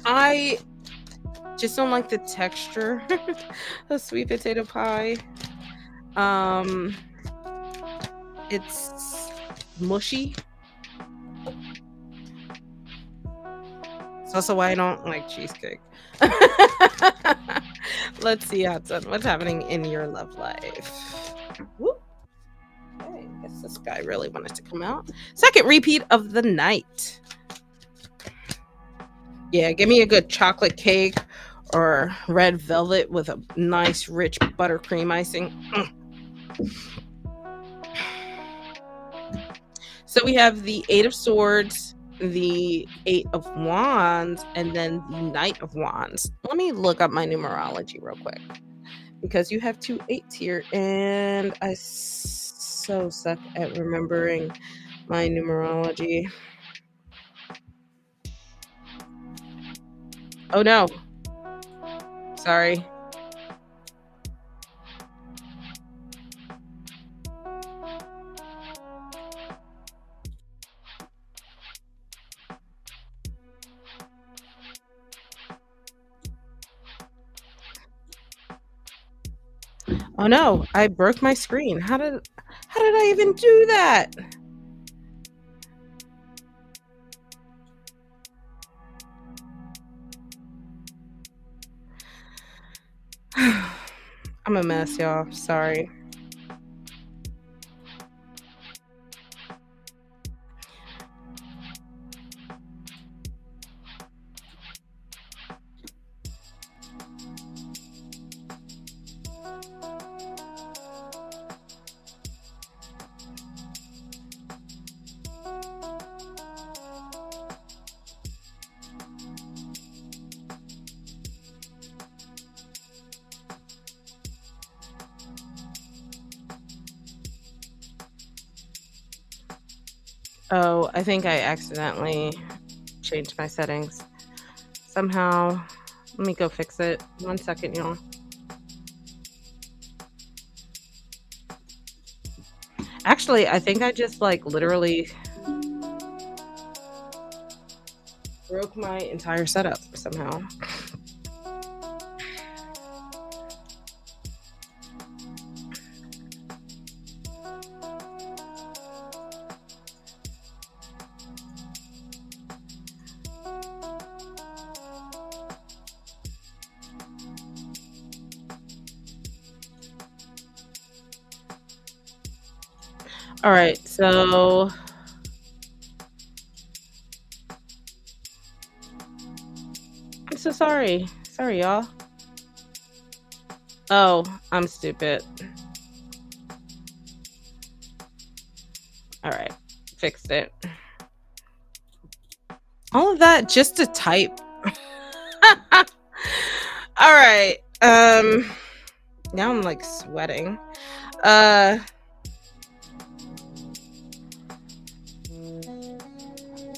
I just don't like the texture of sweet potato pie. Um, it's mushy. It's also why I don't like cheesecake. Let's see, Hudson, what's happening in your love life? Whoop. Okay, I guess this guy really wanted to come out. Second repeat of the night. Yeah, give me a good chocolate cake or red velvet with a nice rich buttercream icing. So we have the Eight of Swords, the Eight of Wands, and then the Knight of Wands. Let me look up my numerology real quick because you have two eights here, and I so suck at remembering my numerology. Oh no. Sorry. Oh no, I broke my screen. How did I even do that? I'm a mess, y'all. Sorry. Oh, I think I accidentally changed my settings. Somehow. Let me go fix it. 1 second, y'all. Actually, I think I just like literally broke my entire setup somehow. All right, so I'm so sorry. Sorry, y'all. Oh, I'm stupid. All right, fixed it. All of that just to type. All right. Now I'm like sweating. Uh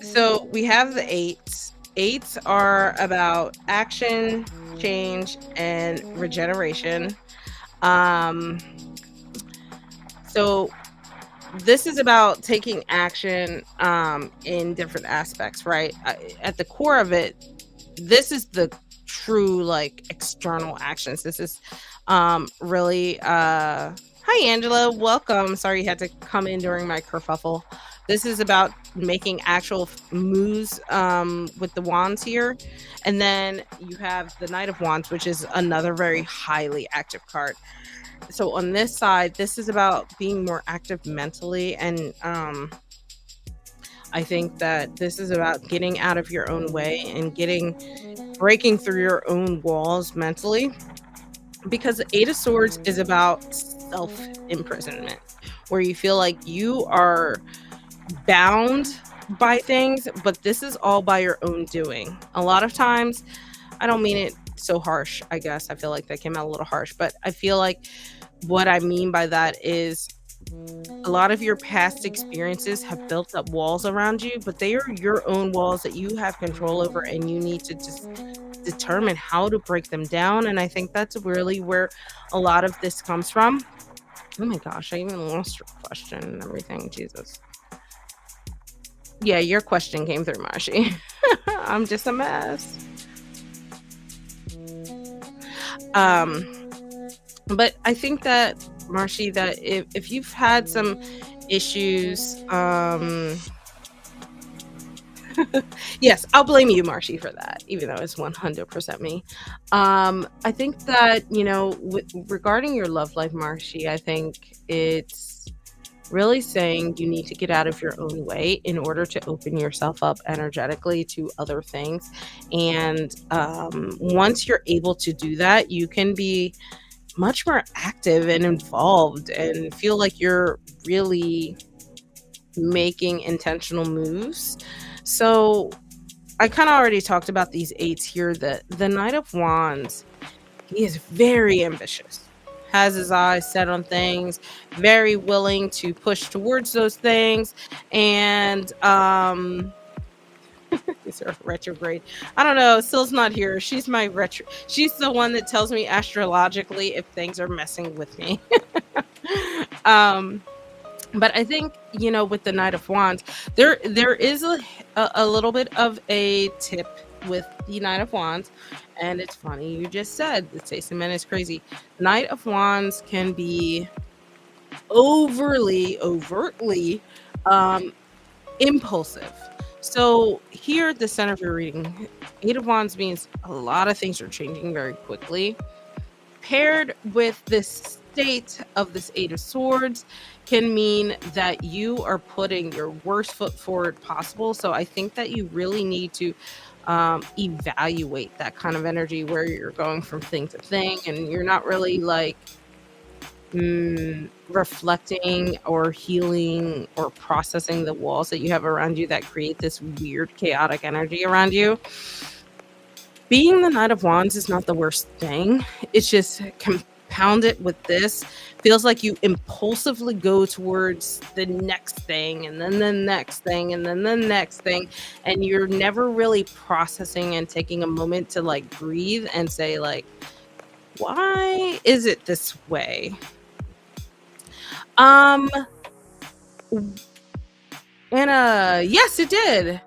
so we have the eights. Eights are about action, change, and regeneration. Um, so this is about taking action in different aspects, right? At the core of it, this is the true like external actions. This is really hi Angela, welcome. Sorry you had to come in during my kerfuffle. This is about making actual moves with the wands here. And then you have the Knight of Wands, which is another very highly active card. So on this side, this is about being more active mentally, and I think that this is about getting out of your own way and getting breaking through your own walls mentally, because the Eight of Swords is about self imprisonment, where you feel like you are bound by things, but this is all by your own doing. A lot of times, I don't mean it so harsh, I guess. I feel like that came out a little harsh, but I feel like what I mean by that is a lot of your past experiences have built up walls around you, but they are your own walls that you have control over, and you need to just determine how to break them down. And I think that's really where a lot of this comes from. Oh my gosh, I even lost your question and everything. Jesus. Yeah, your question came through, Marshy. I'm just a mess. Um, but I think that, Marshy, that if you've had some issues, yes, I'll blame you, Marshy, for that, even though it's 100% me. I think that, regarding your love life, Marshy, I think it's really saying you need to get out of your own way in order to open yourself up energetically to other things. And once you're able to do that, you can be much more active and involved and feel like you're really making intentional moves. So I kind of already talked about these eights here. The Knight of Wands, he is very ambitious, has his eyes set on things, very willing to push towards those things. And is there retrograde? I don't know. Syl's not here. She's my she's the one that tells me astrologically if things are messing with me. um but I think, with the Knight of Wands, there is a little bit of a tip with the Knight of Wands. And it's funny you just said the Testament is crazy. Knight of Wands can be overtly um impulsive. So here at the center of your reading, Eight of Wands means a lot of things are changing very quickly. Paired with this state of this Eight of Swords can mean that you are putting your worst foot forward possible. So I think that you really need to evaluate that kind of energy where you're going from thing to thing and you're not really like reflecting or healing or processing the walls that you have around you that create this weird chaotic energy around you. Being the Knight of Wands is not the worst thing. It's just compounded with this feels like you impulsively go towards the next thing and then the next thing and then the next thing, and you're never really processing and taking a moment to like breathe and say like, why is it this way? Um and yes, it did.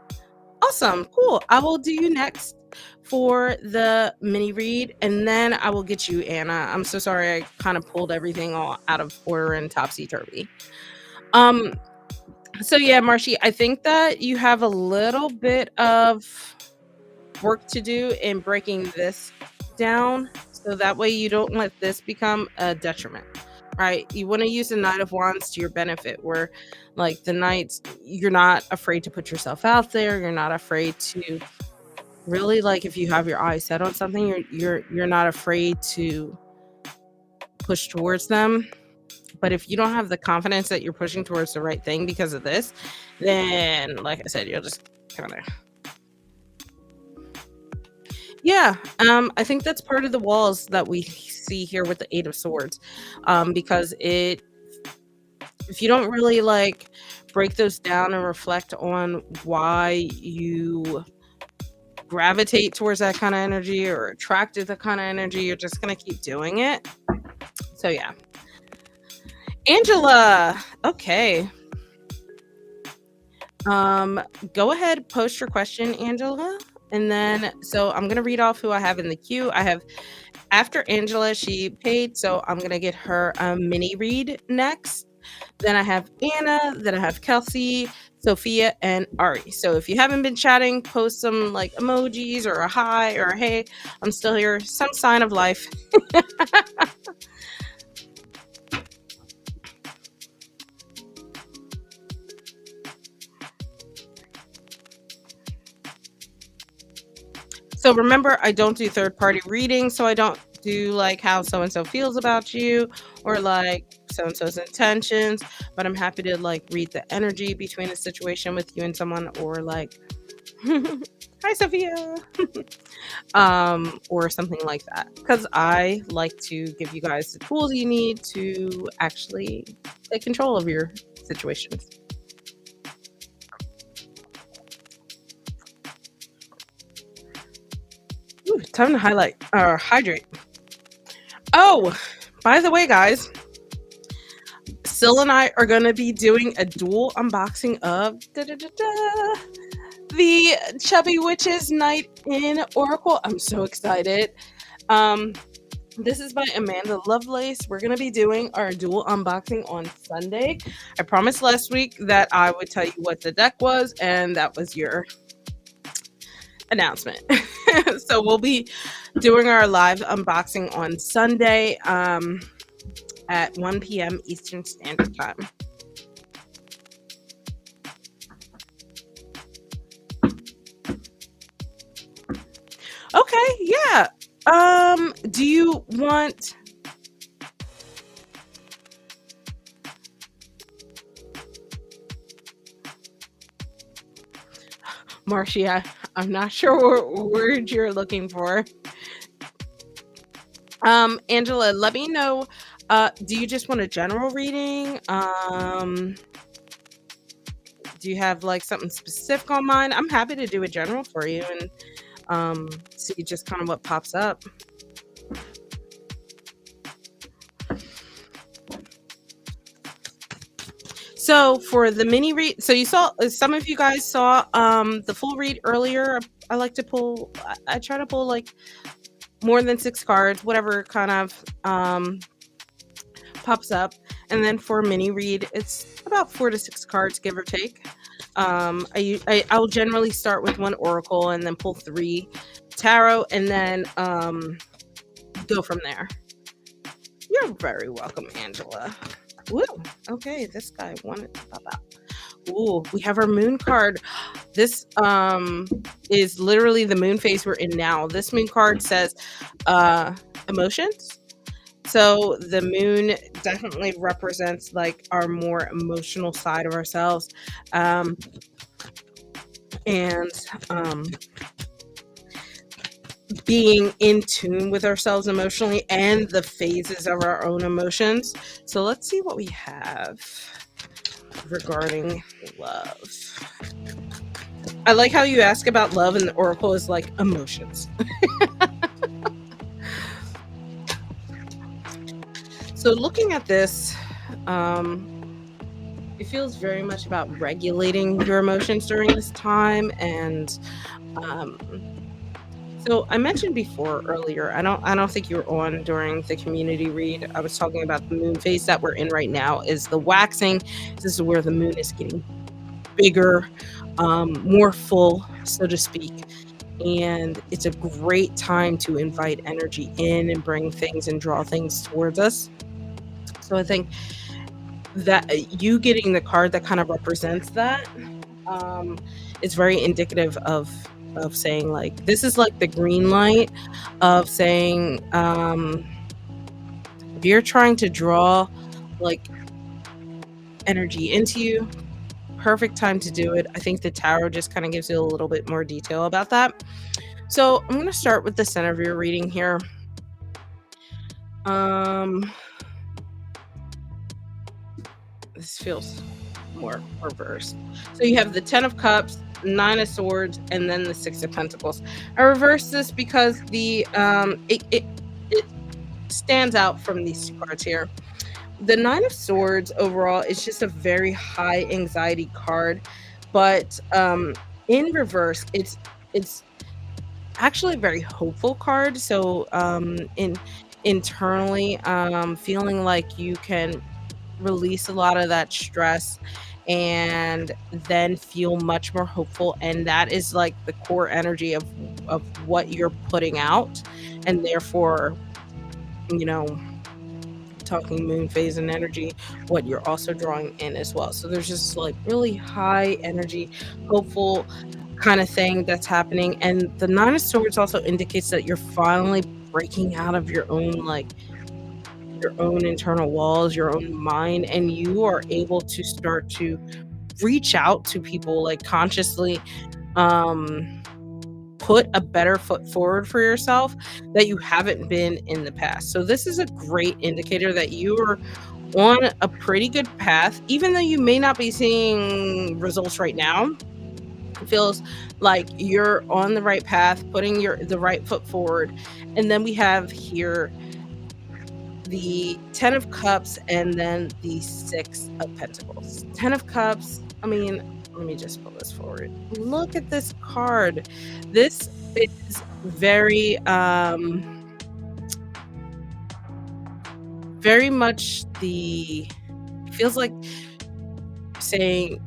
Awesome, cool. I will do you next for the mini read, and then I will get you, Anna. I'm so sorry I kind of pulled everything all out of order and topsy-turvy. Um, so yeah, Marshy, I think that you have a little bit of work to do in breaking this down, so that way you don't let this become a detriment. Right? You want to use the Knight of Wands to your benefit, where like the knights, you're not afraid to put yourself out there. You're not afraid to really, like, if you have your eyes set on something, you're not afraid to push towards them. But if you don't have the confidence that you're pushing towards the right thing because of this, then like I said, you'll just kind of yeah. I think that's part of the walls that we see here with the Eight of Swords, because if you don't really like break those down and reflect on why you gravitate towards that kind of energy or attract to that kind of energy, you're just going to keep doing it. So yeah. Angela. Okay. Um, Go ahead, post your question, Angela. And then, so I'm gonna read off who I have in the queue. I have after Angela, she paid, so I'm gonna get her a mini read next. Then I have Anna, then I have Kelsey, Sophia, and Ari. So if you haven't been chatting, post some like emojis or a hi or a hey, I'm still here, some sign of life. So remember, I don't do third party readings, so I don't do like how so and so feels about you or like so and so's intentions, but I'm happy to like read the energy between a situation with you and someone or like hi Sophia or something like that because I like to give you guys the tools you need to actually take control of your situations. Ooh, time to highlight or hydrate. Oh, by the way, guys, Syl and I are going to be doing a dual unboxing of the Chubby Witches Night in Oracle. I'm so excited. Um, this is by Amanda Lovelace. We're going to be doing our dual unboxing on Sunday. I promised last week that I would tell you what the deck was, and that was your announcement. So we'll be doing our live unboxing on Sunday at 1 p.m. Eastern Standard Time. Okay, yeah. Do you want Marcia? I'm not sure what word you're looking for. Angela, let me know. Do you just want a general reading? Do you have like something specific on mind? I'm happy to do a general for you and see just kind of what pops up. So for the mini read, so you saw some of you guys saw the full read earlier. I like to pull. I try to pull like more than 6 cards, whatever kind of pops up. And then for a mini read, it's about 4 to 6 cards, give or take. I'll generally start with 1 oracle and then pull 3 tarot, and then go from there. You're very welcome, Angela. Woo. Okay, this guy wanted to pop out. Ooh, we have our moon card. This is literally the moon phase we're in now. This moon card says emotions. So the moon definitely represents like our more emotional side of ourselves. And being in tune with ourselves emotionally and the phases of our own emotions. So let's see what we have regarding love. I like how you ask about love and the oracle is like emotions. So looking at this, it feels very much about regulating your emotions during this time. And so I mentioned before earlier, I don't think you were on during the community read. I was talking about the moon phase that we're in right now is the waxing. This is where the moon is getting bigger, more full, so to speak. And it's a great time to invite energy in and bring things and draw things towards us. So I think that you getting the card that kind of represents that is very indicative of saying like this is like the green light of saying if you're trying to draw like energy into you, perfect time to do it. I think the tarot just kind of gives you a little bit more detail about that. So I'm going to start with the center of your reading here. This feels more reversed. So you have the 10 of Cups, 9 of Swords, and then the 6 of Pentacles. I reversed this because the stands out from these two cards here. The Nine of Swords overall is just a very high anxiety card, but in reverse, it's actually a very hopeful card. So in internally, feeling like you can release a lot of that stress and then feel much more hopeful, and that is like the core energy of what you're putting out, and therefore, you know, talking moon phase and energy, what you're also drawing in as well. So there's just like really high energy, hopeful kind of thing that's happening. And the Nine of Swords also indicates that you're finally breaking out of your own, like, your own internal walls, your own mind, and you are able to start to reach out to people, like, consciously, um put a better foot forward for yourself that you haven't been in the past. So this is a great indicator that you are on a pretty good path, even though you may not be seeing results right now. It feels like you're on the right path, putting the right foot forward. And then we have here the 10 of Cups and then the 6 of Pentacles. 10 of Cups, I mean, let me just pull this forward. Look at this card. This is very much feels like saying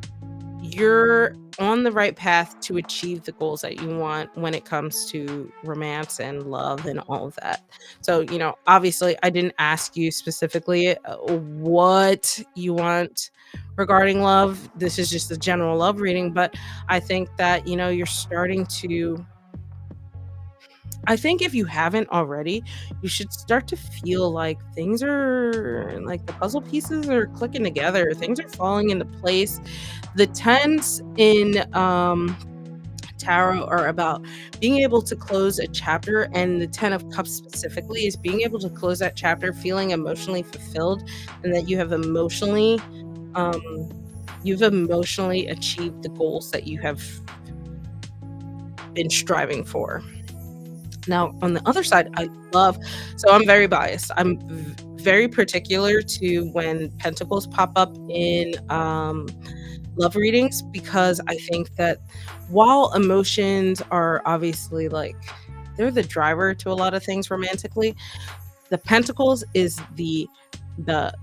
you're on the right path to achieve the goals that you want when it comes to romance and love and all of that. So, obviously, I didn't ask you specifically what you want regarding love. This is just a general love reading, but I think that, you're starting to. I think if you haven't already, you should start to feel like things are like the puzzle pieces are clicking together. Things are falling into place. The tens in tarot are about being able to close a chapter, and the 10 of Cups specifically is being able to close that chapter feeling emotionally fulfilled, and that um you've emotionally achieved the goals that you have been striving for. Now, on the other side, so I'm very biased. I'm very particular to when pentacles pop up in love readings, because I think that while emotions are obviously like they're the driver to a lot of things romantically, the pentacles is the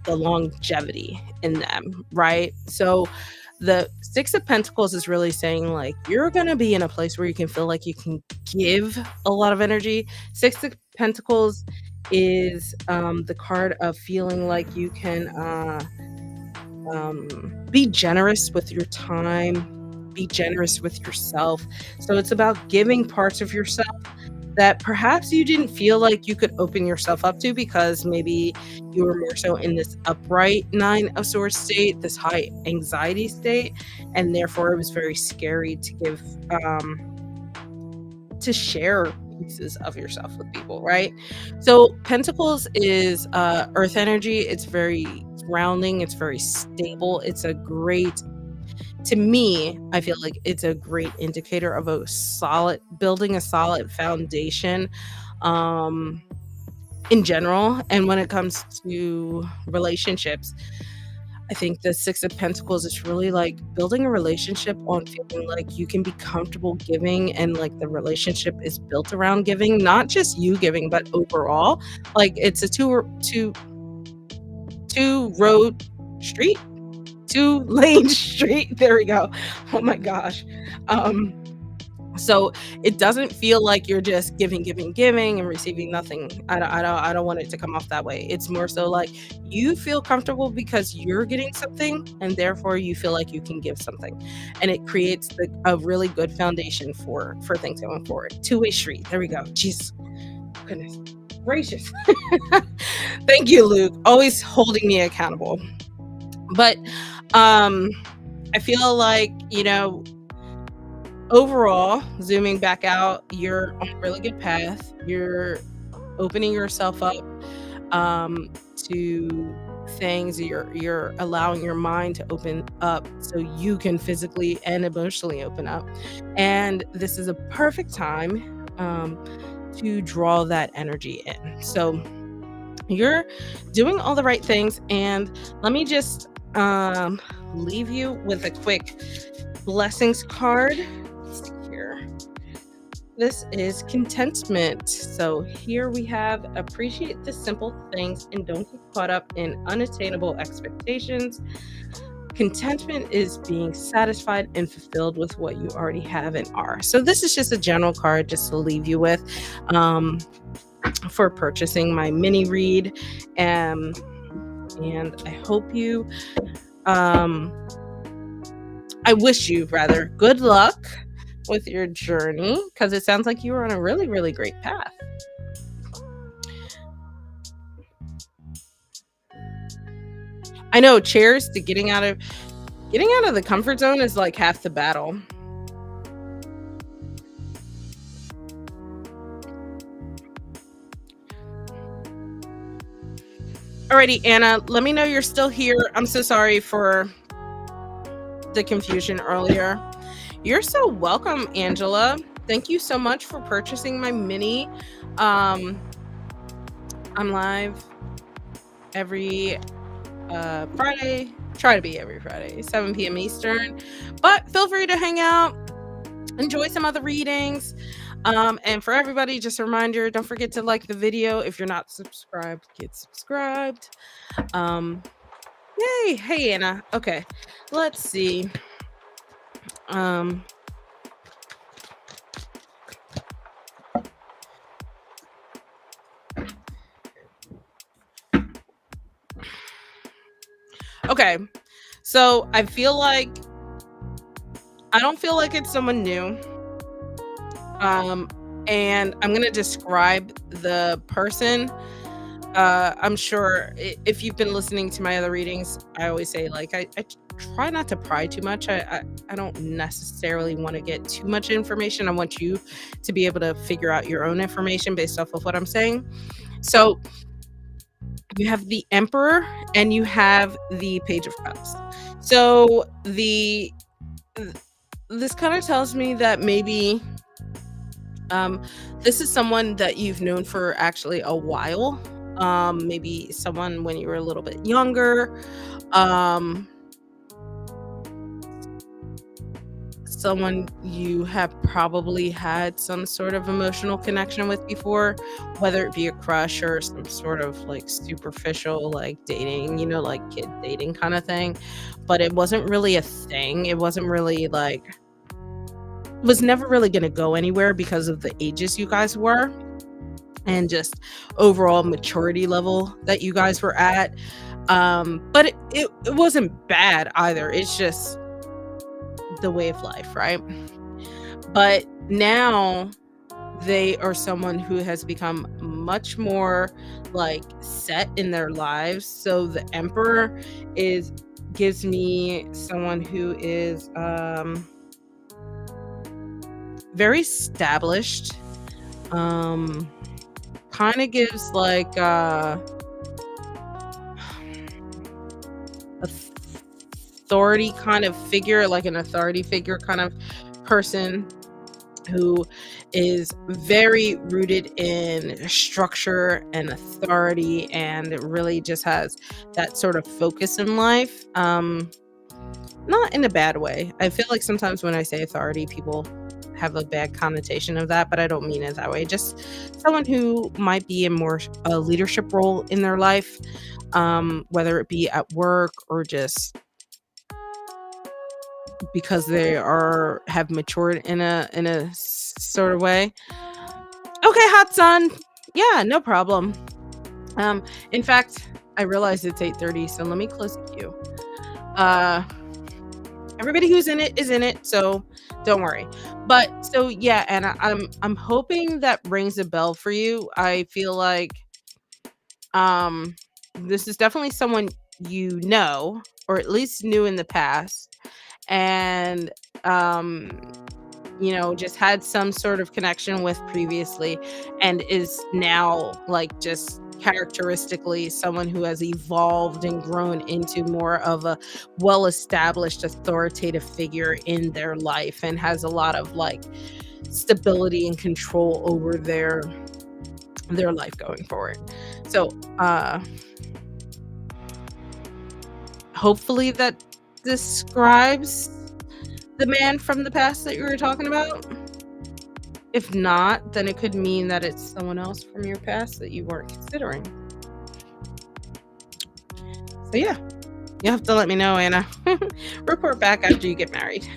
longevity in them, right? So the 6 of Pentacles is really saying like you're going to be in a place where you can feel like you can give a lot of energy. 6 of Pentacles is the card of feeling like you can be generous with your time, be generous with yourself. So it's about giving parts of yourself that perhaps you didn't feel like you could open yourself up to, because maybe you were more so in this upright Nine of Swords state, this high anxiety state, and therefore it was very scary to give, to share pieces of yourself with people, right? So Pentacles is earth energy. It's very grounding. It's very stable. To me, I feel like it's a great indicator of building a solid foundation in general. And when it comes to relationships, I think the 6 of Pentacles is really like building a relationship on feeling like you can be comfortable giving, and like the relationship is built around giving, not just you giving, but overall. Like it's a two road street, 2-lane street. There we go. Oh my gosh. So it doesn't feel like you're just giving, giving, giving and receiving nothing. I don't want it to come off that way. It's more so like you feel comfortable because you're getting something, and therefore you feel like you can give something, and it creates a really good foundation for things going forward. 2-way street. There we go. Jeez, goodness gracious. Thank you, Luke. Always holding me accountable. But I feel like, overall, zooming back out, you're on a really good path. You're opening yourself up to things. You're allowing your mind to open up so you can physically and emotionally open up. And this is a perfect time to draw that energy in. So You're doing all the right things. And let me just leave you with a quick blessings card. Let's see here. This is contentment. So here we have appreciate the simple things and don't get caught up in unattainable expectations. Contentment is being satisfied and fulfilled with what you already have and are. So this is just a general card just to leave you with for purchasing my mini read. And I hope you I wish you rather good luck with your journey, because it sounds like you are on a really, really great path. I know, cheers to getting out of the comfort zone is like half the battle. Alrighty, Anna, let me know you're still here. I'm so sorry for the confusion earlier. You're so welcome, Angela. Thank you so much for purchasing my mini. I'm live every Friday. Try to be every Friday, 7 p.m. Eastern. But feel free to hang out, enjoy some other readings. And for everybody, just a reminder, don't forget to like the video. If you're not subscribed, get subscribed. Yay. Hey, Anna. Okay, let's see. Okay, so I don't feel like it's someone new. And I'm gonna describe the person. I'm sure if you've been listening to my other readings, I always say like I try not to pry too much. I don't necessarily want to get too much information. I want you to be able to figure out your own information based off of what I'm saying. So you have the Emperor and you have the Page of Cups. So this kind of tells me that maybe this is someone that you've known for actually a while. Maybe someone when you were a little bit younger. Someone you have probably had some sort of emotional connection with before, whether it be a crush or some sort of like superficial like dating, like kid dating kind of thing. But it wasn't really a thing. It wasn't really like, it was never really going to go anywhere because of the ages you guys were and just overall maturity level that you guys were at. But it wasn't bad either. It's just the way of life, right? But now they are someone who has become much more like set in their lives. So the Emperor gives me someone who is very established, kind of gives like authority kind of figure, like an authority figure kind of person who is very rooted in structure and authority and it really just has that sort of focus in life. Not in a bad way. I feel like sometimes when I say authority, people have a bad connotation of that, but I don't mean it that way. Just someone who might be in more a leadership role in their life, whether it be at work or just because they have matured in a sort of way. Okay, hot sun. Yeah, no problem. In fact, I realized it's 8:30, so let me close the queue. Everybody who's in it is in it, so don't worry. But so yeah, and I'm hoping that rings a bell for you. I feel like this is definitely someone you know, or at least knew in the past, and just had some sort of connection with previously, and is now like just characteristically someone who has evolved and grown into more of a well-established authoritative figure in their life and has a lot of like stability and control over their their life going forward. So, hopefully that describes the man from the past that you were talking about. If not, then it could mean that it's someone else from your past that you weren't considering. So yeah, you have to let me know, Anna. Report back after you get married.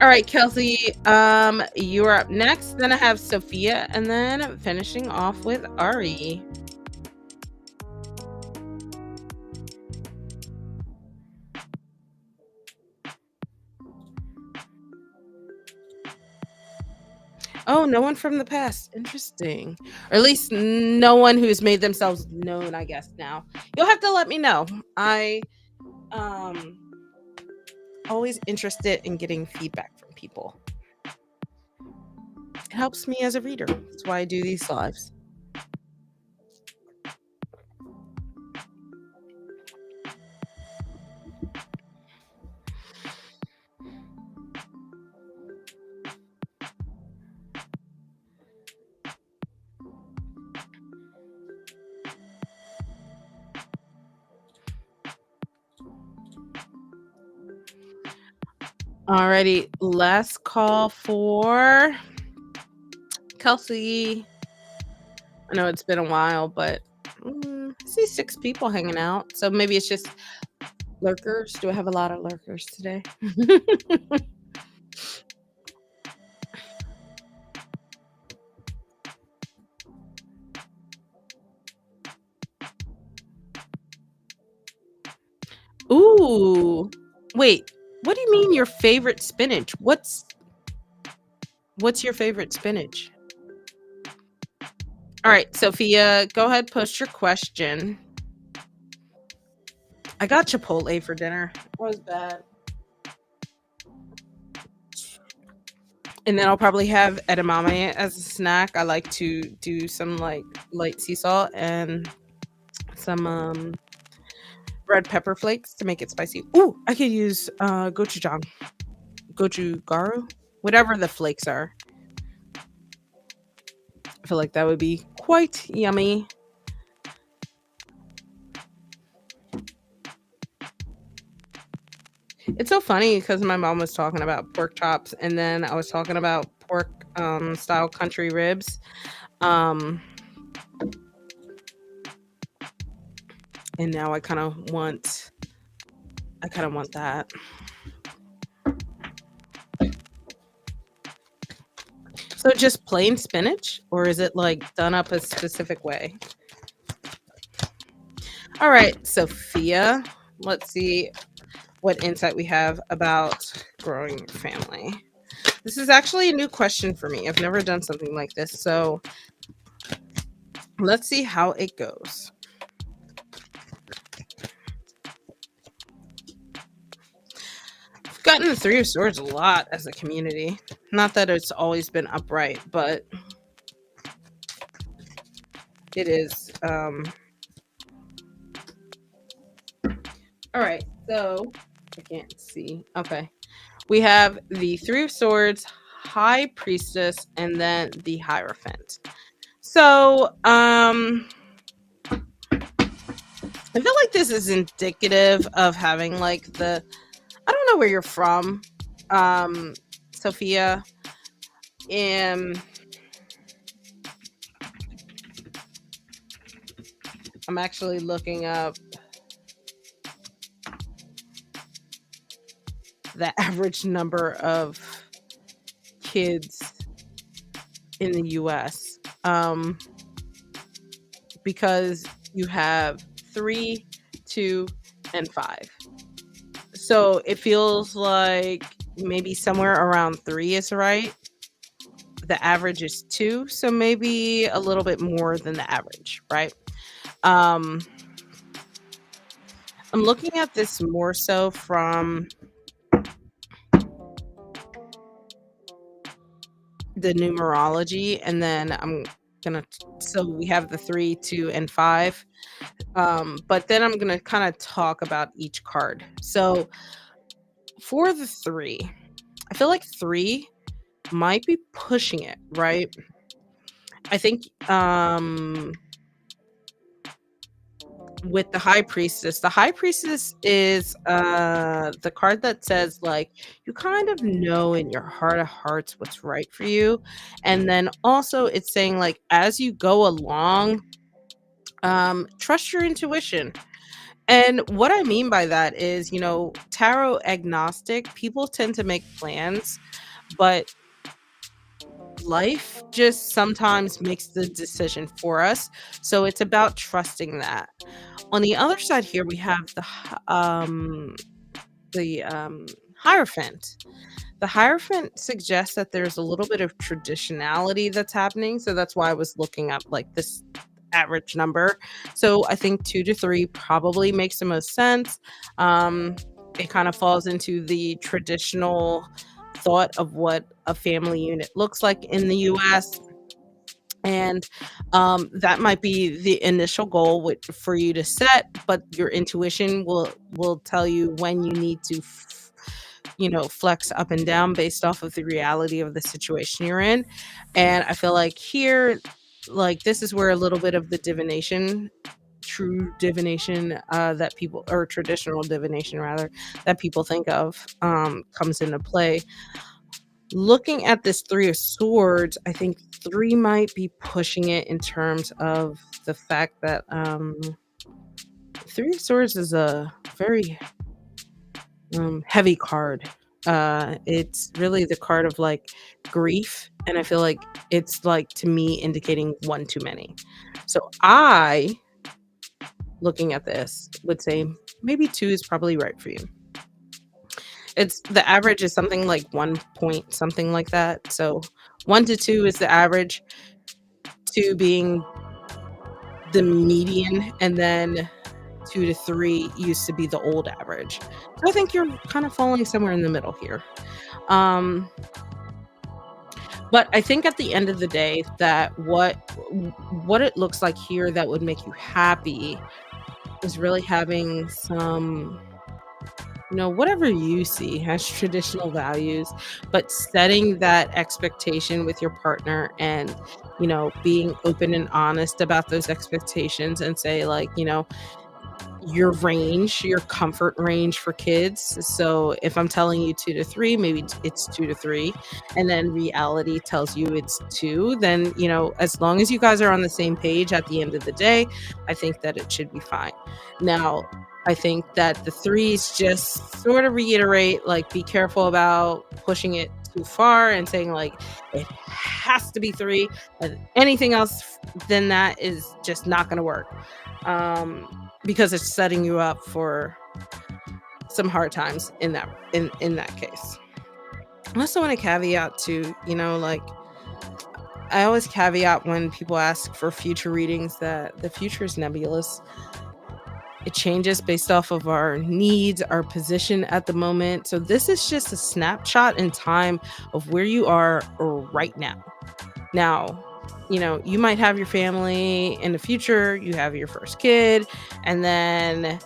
All right, Kelsey, you're up next. Then I have Sophia, and then finishing off with Ari. Oh, no one from the past. Interesting. Or at least no one who's made themselves known, I guess now. You'll have to let me know. I um always interested in getting feedback from people. It helps me as a reader. That's why I do these lives. Alrighty, last call for Kelsey. I know it's been a while, but I see 6 people hanging out. So maybe it's just lurkers. Do I have a lot of lurkers today? Ooh. Wait, what do you mean your favorite spinach? What's your favorite spinach? All right, Sophia, go ahead, post your question. I got Chipotle for dinner. It was bad. And then I'll probably have edamame as a snack. I like to do some like light sea salt and some red pepper flakes to make it spicy. Ooh, I could use gochujang, gochugaru, whatever the flakes are. I feel like that would be quite yummy. It's so funny because my mom was talking about pork chops, and then I was talking about pork style country ribs. Um, and now I kind of want that. So just plain spinach, or is it like done up a specific way? All right, Sophia, let's see what insight we have about growing your family. This is actually a new question for me. I've never done something like this. So let's see how it goes. I've gotten the 3 of Swords a lot as a community. Not that it's always been upright, but it is. All right, so I can't see. Okay. We have the 3 of Swords, High Priestess, and then the Hierophant. So, I feel like this is indicative of having like I don't know where you're from, Sophia. I'm actually looking up the average number of kids in the US, because you have 3, 2, and 5. So it feels like maybe somewhere around 3 is right. The average is 2, so maybe a little bit more than the average, right? Um, I'm looking at this more so from the numerology, and then so we have the 3, 2, and 5. But then I'm gonna kind of talk about each card. So for the 3, I feel like 3 might be pushing it, right? I think with the high priestess is the card that says like you kind of know in your heart of hearts what's right for you. And then also it's saying like as you go along, trust your intuition. And what I mean by that is, tarot agnostic, people tend to make plans, but life just sometimes makes the decision for us. So it's about trusting that. On the other side here, we have the Hierophant. The Hierophant suggests that there's a little bit of traditionality that's happening. So that's why I was looking up like this average number. So I think 2 to 3 probably makes the most sense. Um, it kind of falls into the traditional thought of what a family unit looks like in the US. And that might be the initial goal for you to set, but your intuition will tell you when you need to flex up and down based off of the reality of the situation you're in. And I feel like here, like this is where a little bit of the divination, true divination, that people, or traditional divination rather, that people think of, comes into play. Looking at this 3 of Swords, I think 3 might be pushing it in terms of the fact that 3 of Swords is a very heavy card. It's really the card of like grief, and I feel like it's like to me indicating one too many. So I, looking at this, would say maybe 2 is probably right for you. It's the average is something like 1 point something like that. So 1 to 2 is the average, 2 being the median, and then 2 to 3 used to be the old average. So I think you're kind of falling somewhere in the middle here. Um, but I think at the end of the day that what it looks like here that would make you happy is really having some, whatever you see has traditional values, but setting that expectation with your partner and, being open and honest about those expectations and say like, your range, your comfort range for kids. So if I'm telling you 2 to 3, maybe it's 2 to 3, and then reality tells you it's 2, then, as long as you guys are on the same page at the end of the day, I think that it should be fine. Now, I think that the threes just sort of reiterate, like, be careful about pushing it too far and saying, like, it has to be 3, and anything else than that is just not going to work. Because it's setting you up for some hard times in that case. I also want to caveat to, like, I always caveat when people ask for future readings that the future is nebulous. It changes based off of our needs, our position at the moment. So this is just a snapshot in time of where you are right now. Now, you might have your family in the future, you have your first kid, and then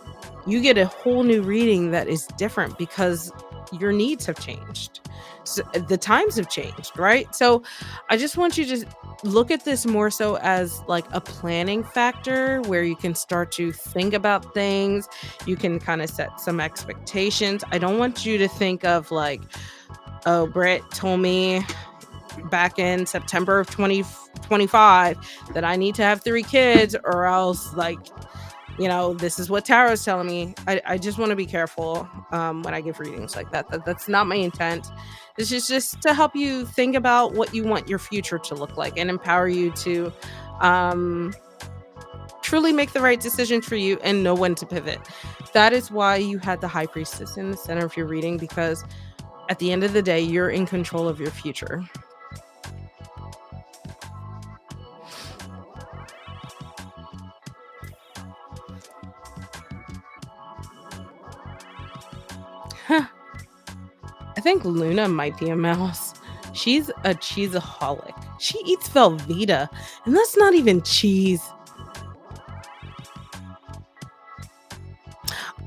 you get a whole new reading that is different because your needs have changed. So the times have changed, right? So I just want you to look at this more so as like a planning factor where you can start to think about things. You can kind of set some expectations. I don't want you to think of like, oh, Britt told me back in September of 2025 that I need to have 3 kids or else, like, this is what tarot's telling me. I just want to be careful when I give readings like that. That's not my intent. This is just to help you think about what you want your future to look like and empower you to truly make the right decision for you and know when to pivot. That is why you had the High Priestess in the center of your reading, because at the end of the day, you're in control of your future. Huh. I think Luna might be a mouse. She's a cheeseaholic. She eats Velveeta, and that's not even cheese.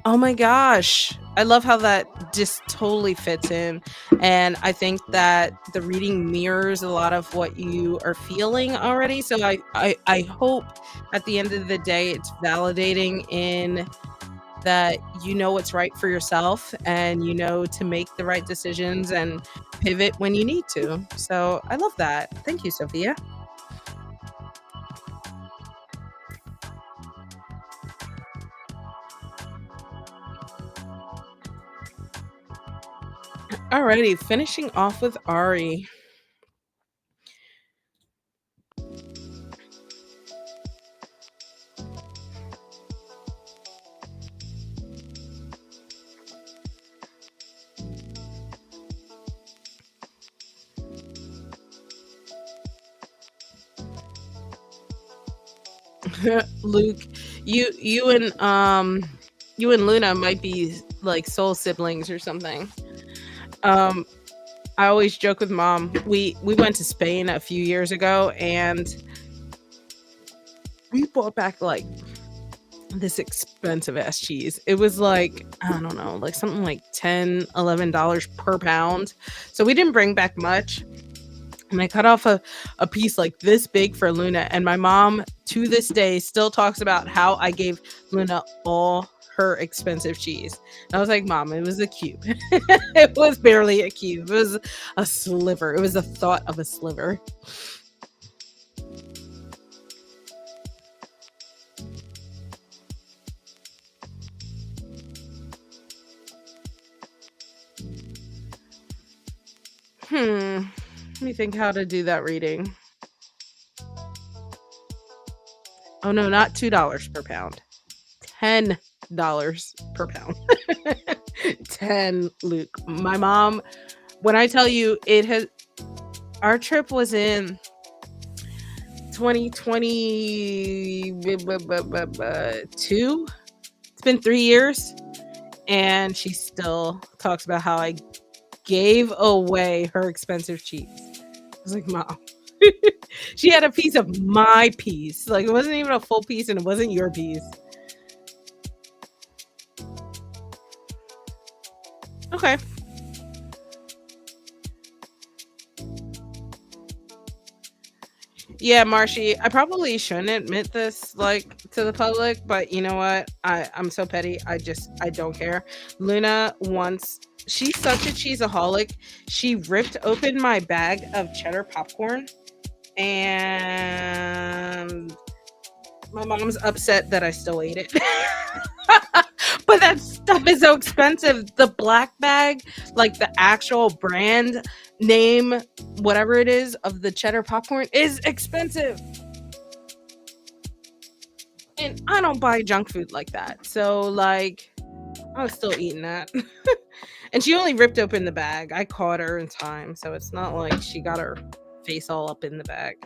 Oh my gosh. I love how that just totally fits in. And I think that the reading mirrors a lot of what you are feeling already. So I hope at the end of the day, it's validating in that you know what's right for yourself and you know to make the right decisions and pivot when you need to. So I love that. Thank you, Sophia. Alrighty, finishing off with Ari. Luke, you and Luna might be like soul siblings or something. Um I always joke with mom. We went to Spain a few years ago and we bought back like this expensive ass cheese. It was like, I don't know, like something like $10, $11 per pound. So we didn't bring back much. And I cut off a piece like this big for Luna. And my mom, to this day, still talks about how I gave Luna all her expensive cheese. And I was like, Mom, it was a cube. It was barely a cube. It was a sliver. It was the thought of a sliver. Let me think how to do that reading. Oh no, not $2 per pound. $10 per pound. 10, Luke. My mom, when I tell you it has, our trip was in 2022. It's been 3 years. And she still talks about how I gave away her expensive cheese. I was like, Mom. She had a piece of my piece. Like, it wasn't even a full piece and it wasn't your piece. Okay. Yeah, Marshy, I probably shouldn't admit this like to the public, but you know what? I'm so petty. I don't care. Luna once, she's such a cheeseaholic. She ripped open my bag of cheddar popcorn and my mom's upset that I still ate it. But that stuff is so expensive. The black bag, like the actual brand name, whatever it is, of the cheddar popcorn is expensive. And I don't buy junk food like that. So, like, I was still eating that. And she only ripped open the bag. I caught her in time. So it's not like she got her face all up in the bag.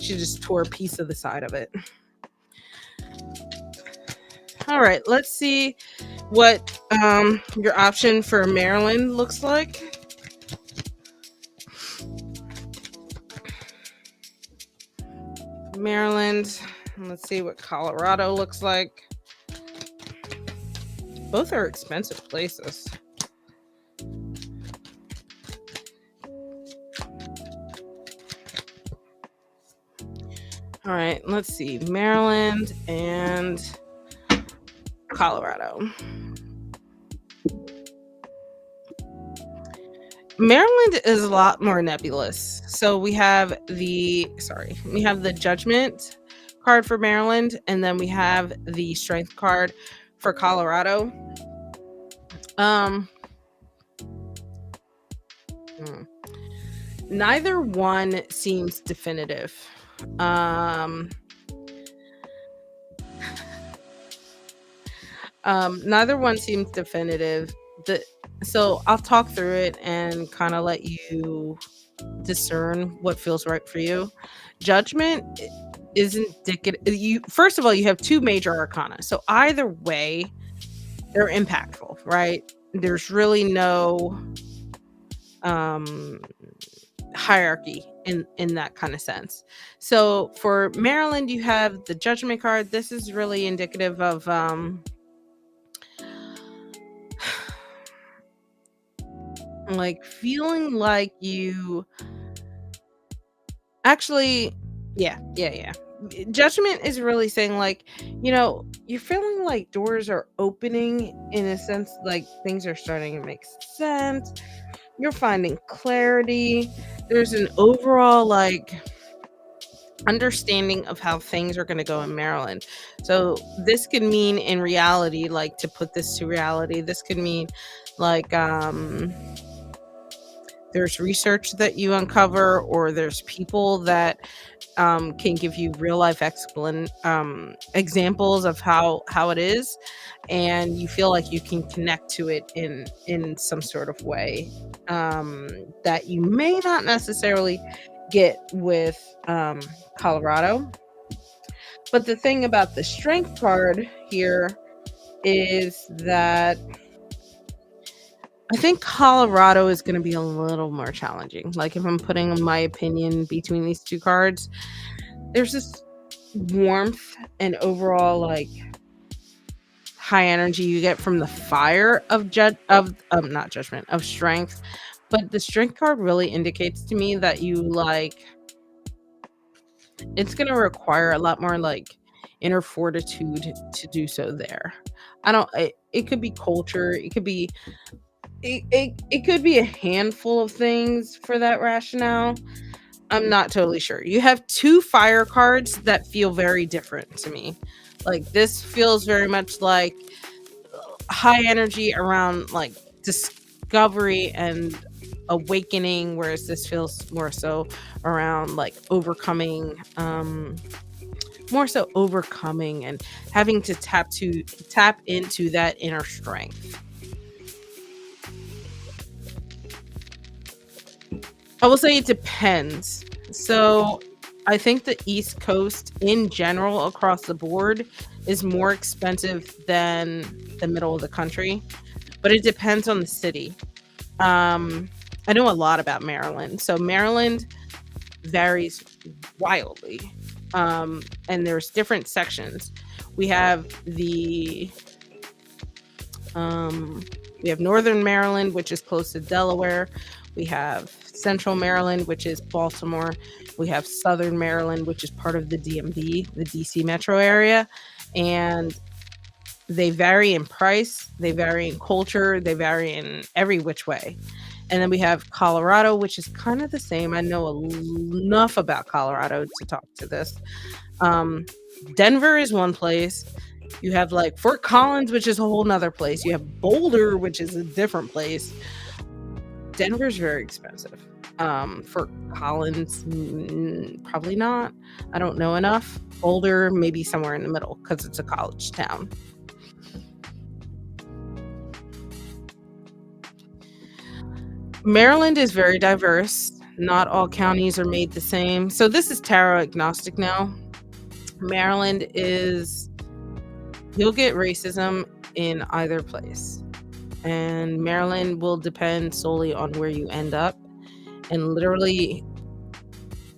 She just tore a piece of the side of it. All right, let's see what your option for Maryland looks like. Maryland. Let's see what Colorado looks like. Both are expensive places. All right, let's see. Maryland and Colorado. Maryland is a lot more nebulous. So we have the judgment card for Maryland, and then we have the strength card for Colorado. Neither one seems definitive. Neither one seems definitive. So I'll talk through it and kind of let you discern what feels right for you. Judgment is indicative. First of all, you have two major arcana. So either way, they're impactful, right? There's really no hierarchy in that kind of sense. So for Maryland, you have the judgment card. This is really indicative of like feeling like you actually, yeah. Judgment is really saying like, you're feeling like doors are opening in a sense, like things are starting to make sense. You're finding clarity. There's an overall like understanding of how things are going to go in Maryland. So this could mean in reality, like to put this to reality, this could mean like there's research that you uncover, or there's people that can give you real life examples of how it is, and you feel like you can connect to it in some sort of way that you may not necessarily get with Colorado. But the thing about the strength card here is that I think Colorado is going to be a little more challenging. Like if I'm putting my opinion between these two cards, there's this warmth and overall like high energy you get from the fire of not judgment, of strength. But the strength card really indicates to me that you like it's going to require a lot more like inner fortitude to do so there. It could be culture, it could be a handful of things for that rationale. I'm not totally sure. You have two fire cards that feel very different to me. Like this feels very much like high energy around like discovery and awakening, whereas this feels more so around like overcoming, more so overcoming and having to tap into that inner strength. I will say it depends. So I think the East Coast in general across the board is more expensive than the middle of the country, but it depends on the city. I know a lot about Maryland. So Maryland varies wildly. And there's different sections. We have Northern Maryland, which is close to Delaware. We have Central Maryland, which is Baltimore. We have Southern Maryland, which is part of the DMV, the DC metro area. And they vary in price, they vary in culture, they vary in every which way. And then we have Colorado, which is kind of the same. I know enough about Colorado to talk to this. Denver is one place. You have like Fort Collins, which is a whole nother place. You have Boulder, which is a different place. Denver's very expensive. Fort Collins, probably not. I don't know enough. Boulder, maybe somewhere in the middle because it's a college town. Maryland is very diverse. Not all counties are made the same. So this is tarot agnostic now. Maryland is, you'll get racism in either place. And Maryland will depend solely on where you end up. And literally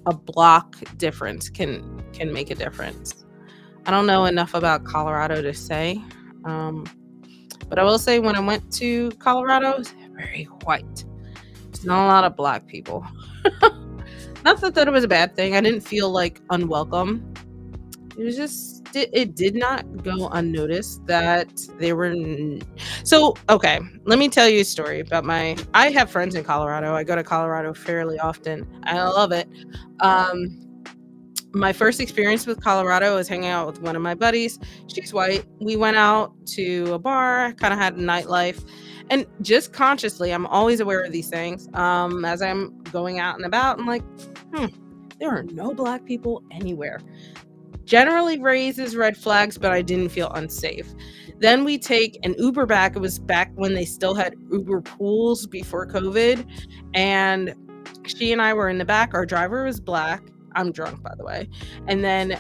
a block difference can make a difference. I don't know enough about Colorado to say. But I will say when I went to Colorado, it's very white. There's not a lot of black people. Not that it was a bad thing. I didn't feel like unwelcome. It was just, it did not go unnoticed that they were. So, okay, let me tell you a story about I have friends in Colorado. I go to Colorado fairly often. I love it. My first experience with Colorado was hanging out with one of my buddies. She's white. We went out to a bar, kind of had a nightlife. And just consciously, I'm always aware of these things. As I'm going out and about, I'm like, there are no black people anywhere. Generally raises red flags, but I didn't feel unsafe. Then we take an Uber back. It was back when they still had Uber pools before COVID. And she and I were in the back. Our driver was black. I'm drunk, by the way. And then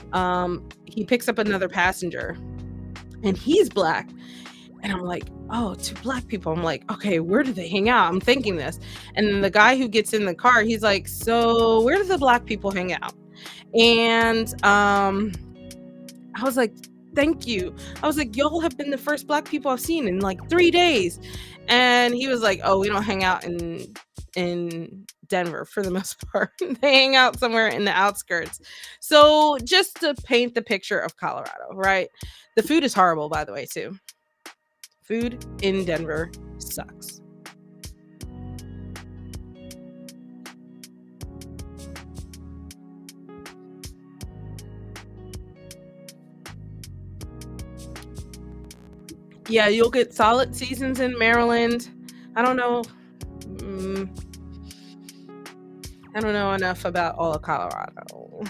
he picks up another passenger and he's black. And I'm like, oh, two black people. I'm like, okay, where do they hang out? I'm thinking this. And then the guy who gets in the car, he's like, so where do the black people hang out? And I was like, Thank you. I was like, y'all have been the first black people I've seen in like 3 days. And he was like, oh, we don't hang out in Denver for the most part. They hang out somewhere in the outskirts. So just to paint the picture of Colorado, right? The food is horrible, by the way, too. Food in Denver sucks. Yeah, you'll get solid seasons in Maryland. I don't know. mm, I don't know enough about all of Colorado.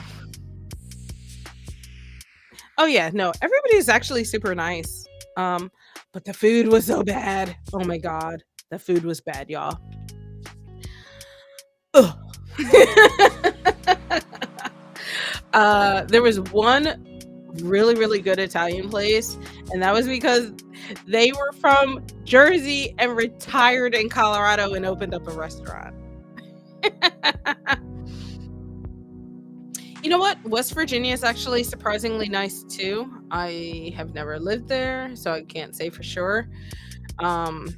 Oh yeah, no, everybody is actually super nice. Um, but the food was so bad. Oh my god, the food was bad, y'all. Ugh. There was one really, really good Italian place, and that was because they were from Jersey and retired in Colorado and opened up a restaurant. You know what? West Virginia is actually surprisingly nice too. I have never lived there, so I can't say for sure. Um,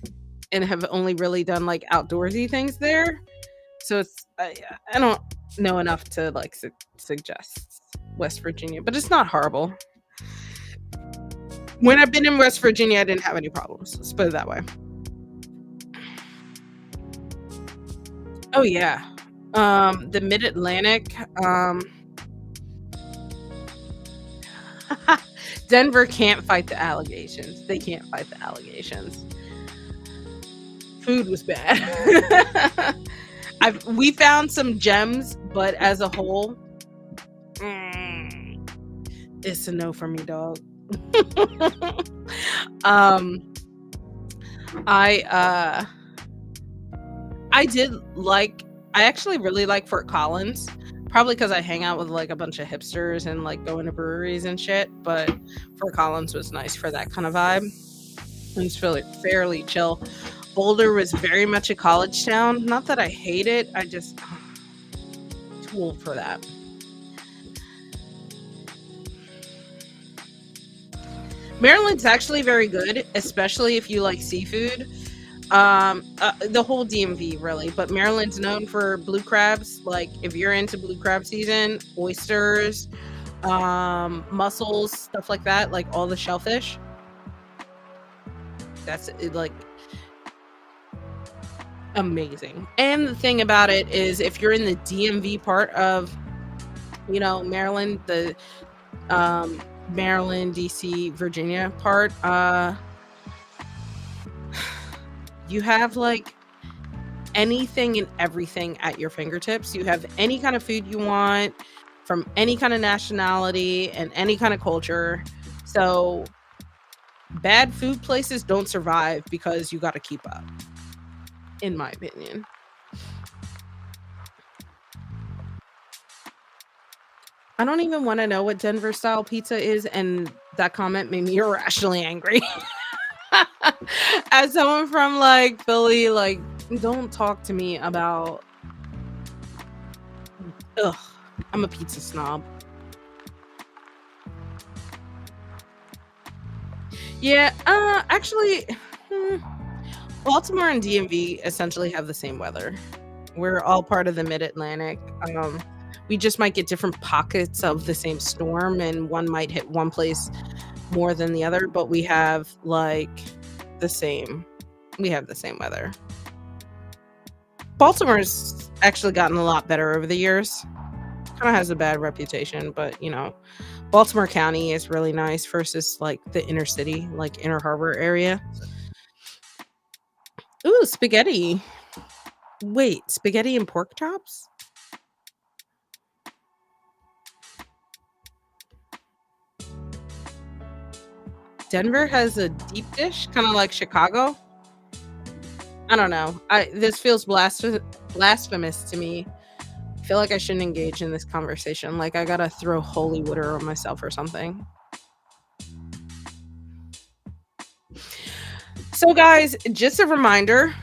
and have only really done like outdoorsy things there. So I don't know enough to like suggest West Virginia, but it's not horrible. When I've been in West Virginia, I didn't have any problems. Let's put it that way. Oh yeah. The Mid Atlantic. Denver can't fight the allegations. They can't fight the allegations. Food was bad. We found some gems, but as a whole, mm, it's a no for me, dog. um, I I did like. I actually really like Fort Collins, probably because I hang out with like a bunch of hipsters and like going to breweries and shit. But Fort Collins was nice for that kind of vibe. It was fairly chill. Boulder was very much a college town. Not that I hate it, I just too old for that. Maryland's actually very good, especially if you like seafood. The whole DMV really, but Maryland's known for blue crabs. Like if you're into blue crab season, oysters, mussels, stuff like that, like all the shellfish. That's it, like amazing. And the thing about it is, if you're in the DMV part of, Maryland, the um, Maryland, DC, Virginia part, you have like anything and everything at your fingertips. You have any kind of food you want from any kind of nationality and any kind of culture. So bad food places don't survive because you got to keep up, in my opinion. I don't even want to know what Denver style pizza is, and that comment made me irrationally angry. As someone from like Philly, like don't talk to me about. Ugh, I'm a pizza snob. Yeah, actually, hmm, Baltimore and DMV essentially have the same weather. We're all part of the Mid Atlantic. We just might get different pockets of the same storm, and one might hit one place more than the other, but we have like the same. We have the same weather. Baltimore's actually gotten a lot better over the years. Kind of has a bad reputation, but Baltimore County is really nice versus like the inner city, like Inner Harbor area. Ooh, spaghetti. Wait, spaghetti and pork chops? Denver has a deep dish, kind of like Chicago. I don't know. This feels blasphemous to me. I feel like I shouldn't engage in this conversation. Like I gotta throw holy water on myself or something. So, guys, just a reminder.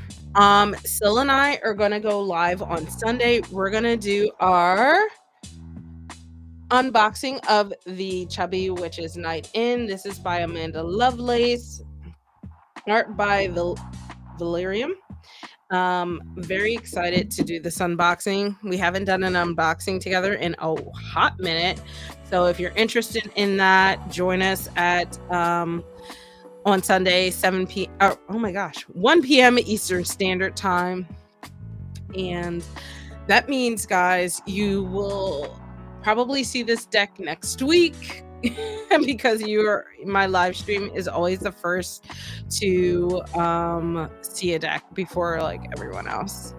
Syl and I are gonna go live on Sunday. We're gonna do our unboxing of the Chubby Witches Night In. This is by Amanda Lovelace, art by Valerium. Very excited to do this unboxing. We haven't done an unboxing together in a hot minute. So if you're interested in that, join us at on Sunday, 7 p. Oh my gosh, 1 p.m. Eastern Standard Time. And that means, guys, you will probably see this deck next week because my live stream is always the first to see a deck before like everyone else.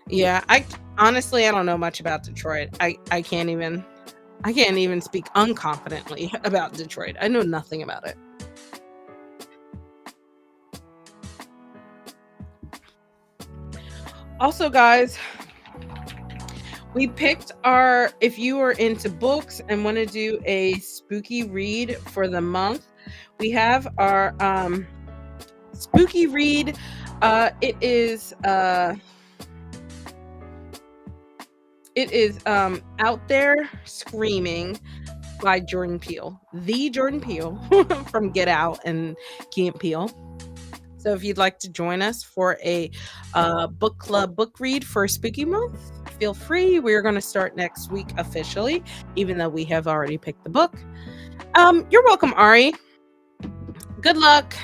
Yeah, I don't know much about Detroit. I can't even speak unconfidently about Detroit. I know nothing about it. Also, guys, we picked if you are into books and want to do a spooky read for the month, we have our spooky read. It is Out There Screaming by Jordan Peele, the Jordan Peele from Get Out and Key and Peele. So if you'd like to join us for a book club book read for Spooky Month, feel free. We're going to start next week officially, even though we have already picked the book. You're welcome, Ari. Good luck.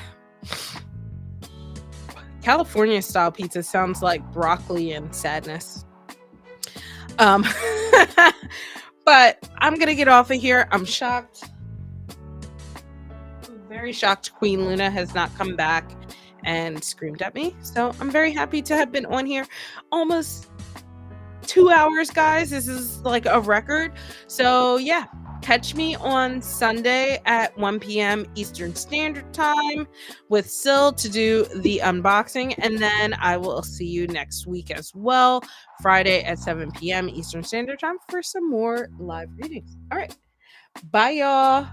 California style pizza sounds like broccoli and sadness. But I'm going to get off of here. I'm shocked. I'm very shocked Queen Luna has not come back and screamed at me. So I'm very happy to have been on here almost 2 hours, guys. This is like a record. So yeah, catch me on Sunday at 1 p.m. Eastern Standard Time with Syl to do the unboxing. And then I will see you next week as well, Friday at 7 p.m. Eastern Standard Time for some more live readings. All right. Bye, y'all.